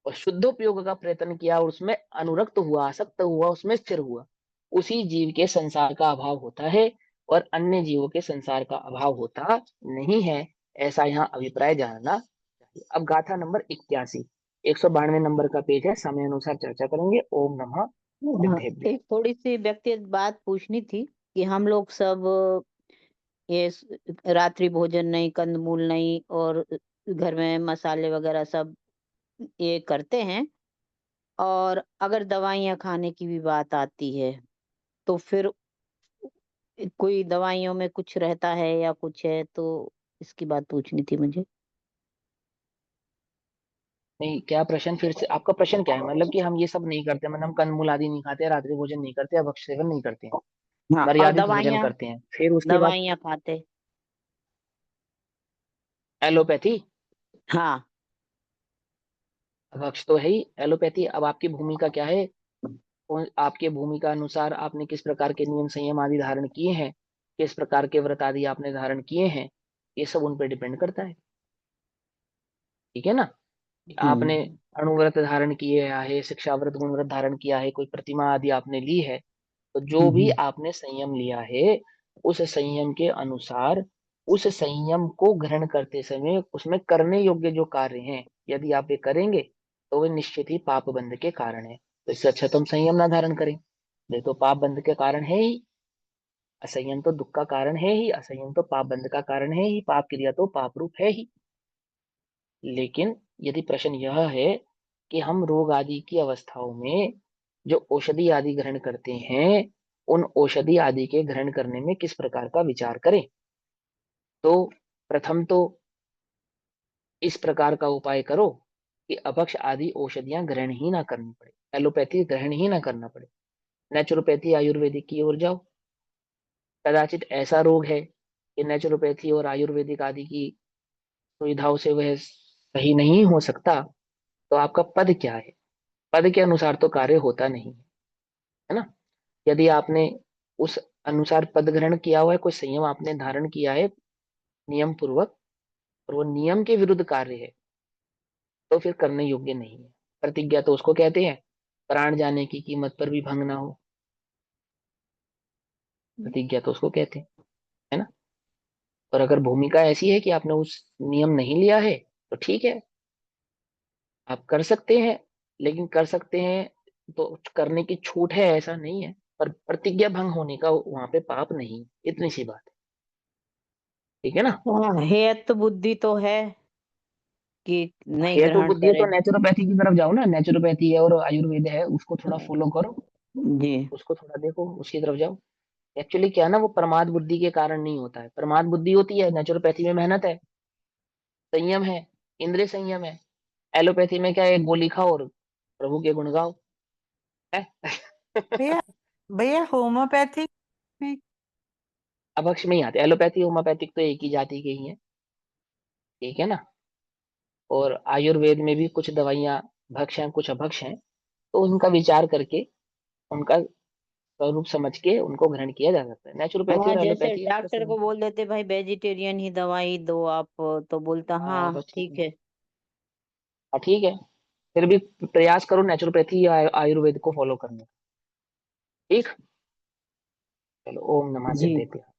और शुद्धोपयोग का प्रयत्न किया, और उसमें अनुरक्त हुआ, आसक्त हुआ, उसमें स्थिर हुआ, उसी जीव के संसार का अभाव होता है और अन्य जीवों के संसार का अभाव होता नहीं है, ऐसा यहाँ अभिप्राय जानना चाहिए। अब गाथा नंबर 81, 192 नंबर का पेज है, समय अनुसार चर्चा करेंगे। ओम नमः हाँ, सिद्धेभ्य। एक थोड़ी सी व्यक्तिगत बात पूछनी थी कि हम लोग सब ये रात्रि भोजन नहीं, कंदमूल नहीं, और घर में मसाले वगैरह सब ये करते हैं, और अगर दवाइयाँ खाने की भी बात आती है तो फिर कोई दवाइयों में कुछ रहता है या कुछ है, तो इसकी बात पूछनी थी मुझे। नहीं, क्या प्रश्न, फिर से आपका प्रश्न क्या है, मतलब कि हम ये सब नहीं करते, मतलब हम कंदमूल आदि नहीं खाते, रात्रि भोजन नहीं करते, भक्ष्य सेवन नहीं करते हैं, हाँ, और मर्यादित भोजन दवाइयाँ करते हैं, फिर उसके बाद दवाइयाँ खाते। एलोपैथी, हाँ, भक्ष्य तो है ही, एलोपैथी। अब आपकी भूमिका क्या है, आपके भूमिका अनुसार आपने किस प्रकार के नियम संयम आदि धारण किए हैं, किस प्रकार के व्रत आदि आपने धारण किए हैं, ये सब उन पर डिपेंड करता है, ठीक है ना। आपने अणुव्रत धारण किए है, शिक्षा व्रत गुण व्रत धारण किया है, कोई प्रतिमा आदि आपने ली है, तो जो भी आपने संयम लिया है, उस संयम के अनुसार उस संयम को ग्रहण करते समय उसमें करने योग्य जो कार्य हैं, यदि आप ये करेंगे तो वे निश्चित ही पाप बंध के कारण है। तो इससे अच्छा तो हम संयम ना धारण करें, ये तो पाप बंध के कारण है ही। असंयम तो दुख का कारण है ही, असंयम तो पाप बंध का कारण है ही, पाप क्रिया तो पाप रूप है ही। लेकिन यदि प्रश्न यह है कि हम रोग आदि की अवस्थाओं में जो औषधि आदि ग्रहण करते हैं, उन औषधि आदि के ग्रहण करने में किस प्रकार का विचार करें, तो प्रथम तो इस प्रकार का उपाय करो कि अपक्ष आदि औषधियां ग्रहण ही ना करनी पड़े, एलोपैथी ग्रहण ही ना करना पड़े, नेचुरोपैथी आयुर्वेदिक की ओर जाओ। कदाचित ऐसा रोग है कि नेचुरोपैथी और आयुर्वेदिक आदि की सुविधाओं से वह सही नहीं हो सकता, तो आपका पद क्या है, पद के अनुसार तो कार्य होता नहीं है ना। यदि आपने उस अनुसार पद ग्रहण किया हुआ है, कोई संयम आपने धारण किया है नियम पूर्वक, और वो नियम के विरुद्ध कार्य है, तो फिर करने योग्य नहीं है। प्रतिज्ञा तो उसको कहते हैं प्राण जाने की कीमत पर भी भंग ना हो, प्रतिज्ञा तो उसको कहते हैं, है ना। और अगर भूमिका ऐसी है कि आपने उस नियम नहीं लिया है, तो ठीक है, आप कर सकते हैं, लेकिन कर सकते हैं तो करने की छूट है ऐसा नहीं है, पर प्रतिज्ञा भंग होने का वहां पे पाप नहीं, इतनी सी बात है, ठीक है ना। हाँ, है तो बुद्धि तो है कि नहीं है तो ग्रहण बुद्धि है, तो करे। नेचुरोपैथी की तरफ जाओ ना, नेचुरोपैथी है और आयुर्वेद है, उसको थोड़ा फॉलो करो, जी। उसको थोड़ा देखो, उसकी तरफ जाओ। एक्चुअली क्या है ना, वो प्रमाद बुद्धि के कारण नहीं होता है, प्रमाद बुद्धि होती है नेचुरोपैथी में, मेहनत है, संयम है, इंद्रिय संयम है। एलोपैथी में क्या है, एक गोली खाओ और प्रभु के गुण गाओ, है। भैया भैया होम्योपैथिक में अपक्ष में ही आते, एलोपैथी होम्योपैथिक तो एक ही जाति के ही है, ठीक है ना। और आयुर्वेद में भी कुछ दवाइयां भक्ष हैं, कुछ अभक्ष हैं, तो उनका विचार करके उनका स्वरूप समझ के उनको ग्रहण किया जा सकता है। नेचुरोपैथी हाँ, और जैसे एलोपैथी आपका डॉक्टर को बोल देते भाई वेजिटेरियन ही दवाई दो आप, तो बोलता हाँ हाँ बस ठीक ठीक है, है। हाँ ठीक है, फिर भी प्रयास करो नेचुरोपैथी या आयुर्वेद को फॉलो करने का, ठीक। चलो ओम नमः जी। सिद्धेभ्यः।